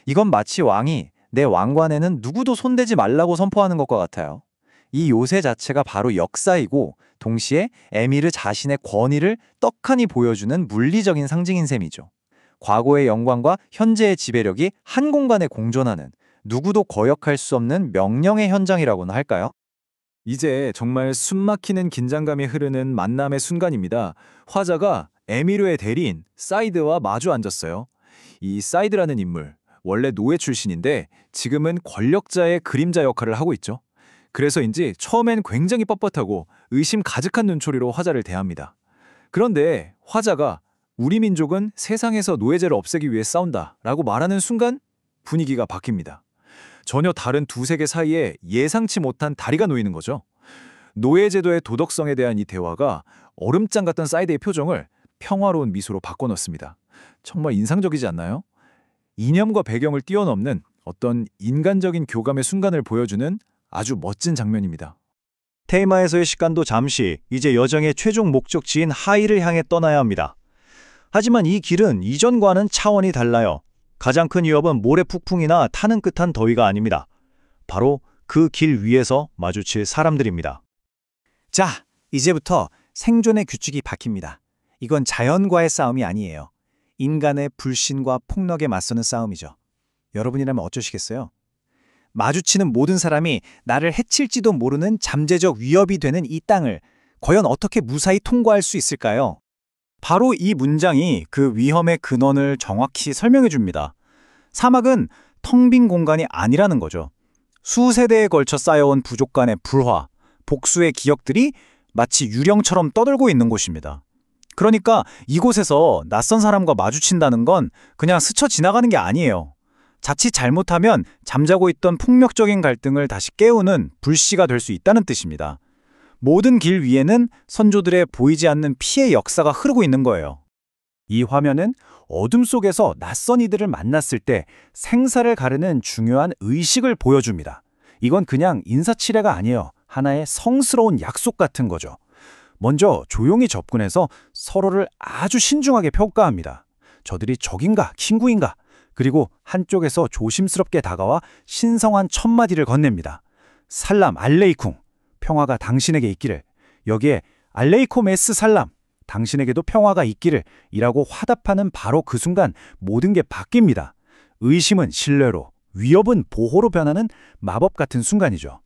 이건 마치 왕이 내 왕관에는 누구도 손대지 말라고 선포하는 것과 같아요. 이 요새 자체가 바로 역사이고 동시에 에미르 자신의 권위를 떡하니 보여주는 물리적인 상징인 셈이죠. 과거의 영광과 현재의 지배력이 한 공간에 공존하는 누구도 거역할 수 없는 명령의 현장이라고나 할까요? 이제 정말 숨막히는 긴장감이 흐르는 만남의 순간입니다. 화자가 에미르의 대리인 사이드와 마주 앉았어요. 이 사이드라는 인물, 원래 노예 출신인데 지금은 권력자의 그림자 역할을 하고 있죠. 그래서인지 처음엔 굉장히 뻣뻣하고 의심 가득한 눈초리로 화자를 대합니다. 그런데 화자가 우리 민족은 세상에서 노예제를 없애기 위해 싸운다 라고 말하는 순간 분위기가 바뀝니다. 전혀 다른 두 세계 사이에 예상치 못한 다리가 놓이는 거죠. 노예제도의 도덕성에 대한 이 대화가 얼음장 같던 사이드의 표정을 평화로운 미소로 바꿔놓습니다. 정말 인상적이지 않나요? 이념과 배경을 뛰어넘는 어떤 인간적인 교감의 순간을 보여주는 아주 멋진 장면입니다. 테이마에서의 시간도 잠시 이제 여정의 최종 목적지인 하이를 향해 떠나야 합니다. 하지만 이 길은 이전과는 차원이 달라요. 가장 큰 위협은 모래 폭풍이나 타는 끗한 더위가 아닙니다. 바로 그 길 위에서 마주칠 사람들입니다. 자, 이제부터 생존의 규칙이 바뀝니다. 이건 자연과의 싸움이 아니에요. 인간의 불신과 폭력에 맞서는 싸움이죠. 여러분이라면 어쩌시겠어요? 마주치는 모든 사람이 나를 해칠지도 모르는 잠재적 위협이 되는 이 땅을 과연 어떻게 무사히 통과할 수 있을까요? 바로 이 문장이 그 위험의 근원을 정확히 설명해 줍니다. 사막은 텅 빈 공간이 아니라는 거죠. 수세대에 걸쳐 쌓여온 부족 간의 불화, 복수의 기억들이 마치 유령처럼 떠들고 있는 곳입니다. 그러니까 이곳에서 낯선 사람과 마주친다는 건 그냥 스쳐 지나가는 게 아니에요. 자칫 잘못하면 잠자고 있던 폭력적인 갈등을 다시 깨우는 불씨가 될 수 있다는 뜻입니다. 모든 길 위에는 선조들의 보이지 않는 피해 역사가 흐르고 있는 거예요. 이 화면은 어둠 속에서 낯선 이들을 만났을 때 생사를 가르는 중요한 의식을 보여줍니다. 이건 그냥 인사치레가 아니에요. 하나의 성스러운 약속 같은 거죠. 먼저 조용히 접근해서 서로를 아주 신중하게 평가합니다. 저들이 적인가 친구인가? 그리고 한쪽에서 조심스럽게 다가와 신성한 첫마디를 건넵니다. 살람 알레이쿵, 평화가 당신에게 있기를. 여기에 알레이콤 에스 살람, 당신에게도 평화가 있기를 이라고 화답하는 바로 그 순간 모든 게 바뀝니다. 의심은 신뢰로, 위협은 보호로 변하는 마법 같은 순간이죠.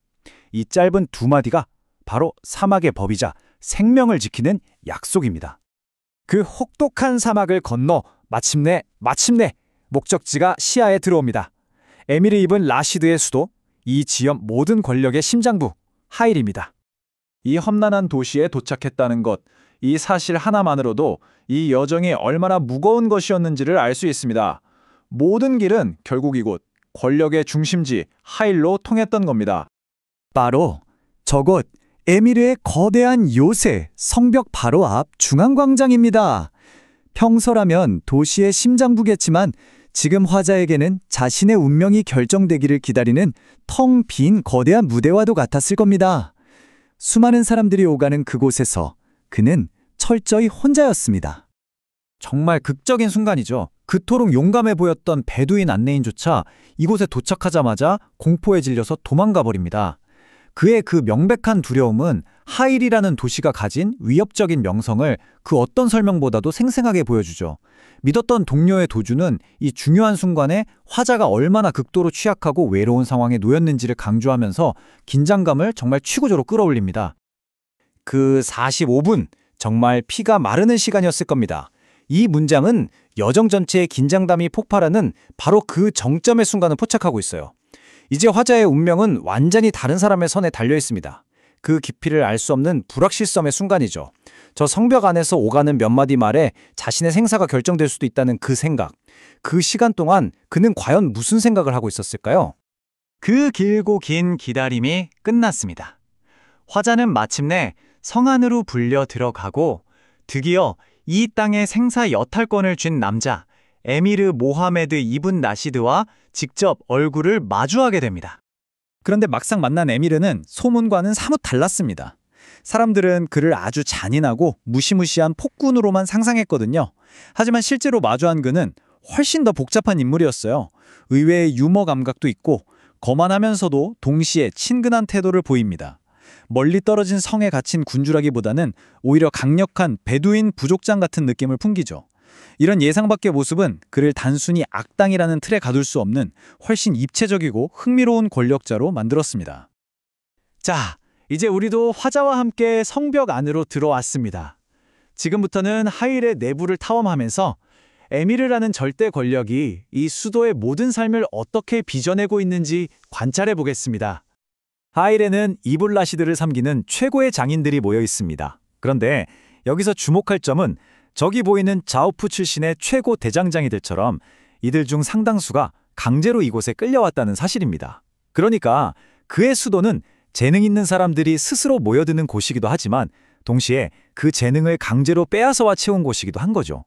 이 짧은 두 마디가 바로 사막의 법이자 생명을 지키는 약속입니다. 그 혹독한 사막을 건너 마침내 목적지가 시야에 들어옵니다. 에미르 이븐 라시드의 수도, 이 지역 모든 권력의 심장부, 하일입니다. 이 험난한 도시에 도착했다는 것, 이 사실 하나만으로도 이 여정이 얼마나 무거운 것이었는지를 알 수 있습니다. 모든 길은 결국 이곳, 권력의 중심지 하일로 통했던 겁니다. 바로 저곳 에미르의 거대한 요새 성벽 바로 앞 중앙광장입니다. 평소라면 도시의 심장부겠지만 지금 화자에게는 자신의 운명이 결정되기를 기다리는 텅 빈 거대한 무대와도 같았을 겁니다. 수많은 사람들이 오가는 그곳에서 그는 철저히 혼자였습니다. 정말 극적인 순간이죠. 그토록 용감해 보였던 베두인 안내인조차 이곳에 도착하자마자 공포에 질려서 도망가 버립니다. 그의 그 명백한 두려움은 하일이라는 도시가 가진 위협적인 명성을 그 어떤 설명보다도 생생하게 보여주죠. 믿었던 동료의 도주는 이 중요한 순간에 화자가 얼마나 극도로 취약하고 외로운 상황에 놓였는지를 강조하면서 긴장감을 정말 최고조로 끌어올립니다. 그 45분, 정말 피가 마르는 시간이었을 겁니다. 이 문장은 여정 전체의 긴장감이 폭발하는 바로 그 정점의 순간을 포착하고 있어요. 이제 화자의 운명은 완전히 다른 사람의 선에 달려 있습니다. 그 깊이를 알 수 없는 불확실성의 순간이죠. 저 성벽 안에서 오가는 몇 마디 말에 자신의 생사가 결정될 수도 있다는 그 생각. 그 시간 동안 그는 과연 무슨 생각을 하고 있었을까요? 그 길고 긴 기다림이 끝났습니다. 화자는 마침내 성 안으로 불려 들어가고 드디어 이 땅의 생사 여탈권을 쥔 남자 에미르 모하메드 이븐 라시드와 직접 얼굴을 마주하게 됩니다. 그런데 막상 만난 에미르는 소문과는 사뭇 달랐습니다. 사람들은 그를 아주 잔인하고 무시무시한 폭군으로만 상상했거든요. 하지만 실제로 마주한 그는 훨씬 더 복잡한 인물이었어요. 의외의 유머 감각도 있고 거만하면서도 동시에 친근한 태도를 보입니다. 멀리 떨어진 성에 갇힌 군주라기보다는 오히려 강력한 베두인 부족장 같은 느낌을 풍기죠. 이런 예상 밖의 모습은 그를 단순히 악당이라는 틀에 가둘 수 없는 훨씬 입체적이고 흥미로운 권력자로 만들었습니다. 자, 이제 우리도 화자와 함께 성벽 안으로 들어왔습니다. 지금부터는 하일의 내부를 탐험하면서 에미르라는 절대 권력이 이 수도의 모든 삶을 어떻게 빚어내고 있는지 관찰해 보겠습니다. 하일에는 이불 라시드를 섬기는 최고의 장인들이 모여 있습니다. 그런데 여기서 주목할 점은 저기 보이는 자우프 출신의 최고 대장장이들처럼 이들 중 상당수가 강제로 이곳에 끌려왔다는 사실입니다. 그러니까 그의 수도는 재능 있는 사람들이 스스로 모여드는 곳이기도 하지만 동시에 그 재능을 강제로 빼앗아와 채운 곳이기도 한 거죠.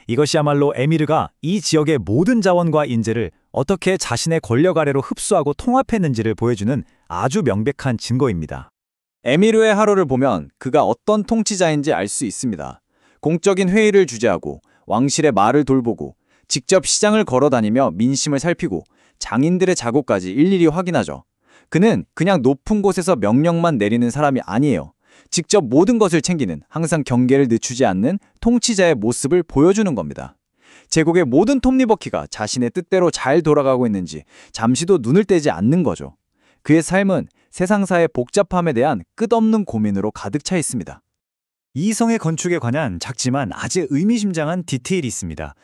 이것이야말로 에미르가 이 지역의 모든 자원과 인재를 어떻게 자신의 권력 아래로 흡수하고 통합했는지를 보여주는 아주 명백한 증거입니다. 에미르의 하루를 보면 그가 어떤 통치자인지 알 수 있습니다. 공적인 회의를 주재하고 왕실의 말을 돌보고 직접 시장을 걸어다니며 민심을 살피고 장인들의 작업까지 일일이 확인하죠. 그는 그냥 높은 곳에서 명령만 내리는 사람이 아니에요. 직접 모든 것을 챙기는, 항상 경계를 늦추지 않는 통치자의 모습을 보여주는 겁니다. 제국의 모든 톱니바퀴가 자신의 뜻대로 잘 돌아가고 있는지 잠시도 눈을 떼지 않는 거죠. 그의 삶은 세상사의 복잡함에 대한 끝없는 고민으로 가득 차 있습니다. 이 성의 건축에 관한 작지만 아주 의미심장한 디테일이 있습니다.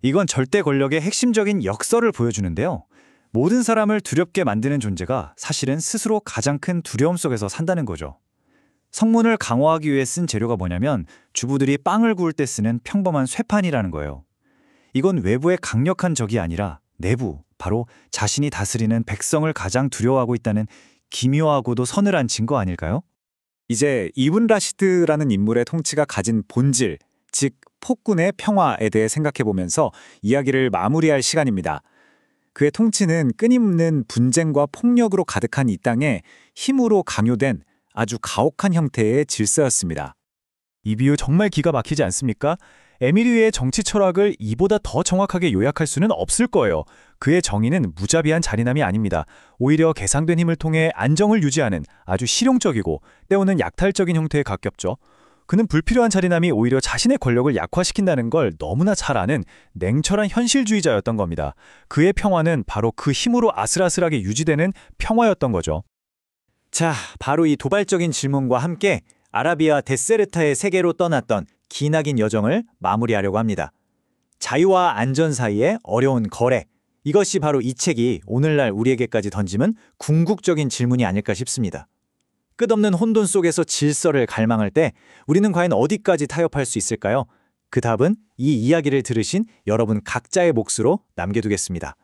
이건 절대 권력의 핵심적인 역설을 보여주는데요. 모든 사람을 두렵게 만드는 존재가 사실은 스스로 가장 큰 두려움 속에서 산다는 거죠. 성문을 강화하기 위해 쓴 재료가 뭐냐면 주부들이 빵을 구울 때 쓰는 평범한 쇠판이라는 거예요. 이건 외부의 강력한 적이 아니라 내부, 바로 자신이 다스리는 백성을 가장 두려워하고 있다는 기묘하고도 서늘한 증거 아닐까요? 이제 이븐 라시드라는 인물의 통치가 가진 본질, 즉 폭군의 평화에 대해 생각해보면서 이야기를 마무리할 시간입니다. 그의 통치는 끊임없는 분쟁과 폭력으로 가득한 이 땅에 힘으로 강요된 아주 가혹한 형태의 질서였습니다. 이 비유 정말 기가 막히지 않습니까? 에미르의 정치 철학을 이보다 더 정확하게 요약할 수는 없을 거예요. 그의 정의는 무자비한 잔인함이 아닙니다. 오히려 계상된 힘을 통해 안정을 유지하는 아주 실용적이고 때로는 약탈적인 형태에 가깝죠. 그는 불필요한 잔인함이 오히려 자신의 권력을 약화시킨다는 걸 너무나 잘 아는 냉철한 현실주의자였던 겁니다. 그의 평화는 바로 그 힘으로 아슬아슬하게 유지되는 평화였던 거죠. 자, 바로 이 도발적인 질문과 함께 아라비아 데세르타의 세계로 떠났던 기나긴 여정을 마무리하려고 합니다. 자유와 안전 사이의 어려운 거래. 이것이 바로 이 책이 오늘날 우리에게까지 던지는 궁극적인 질문이 아닐까 싶습니다. 끝없는 혼돈 속에서 질서를 갈망할 때 우리는 과연 어디까지 타협할 수 있을까요? 그 답은 이 이야기를 들으신 여러분 각자의 몫으로 남겨두겠습니다.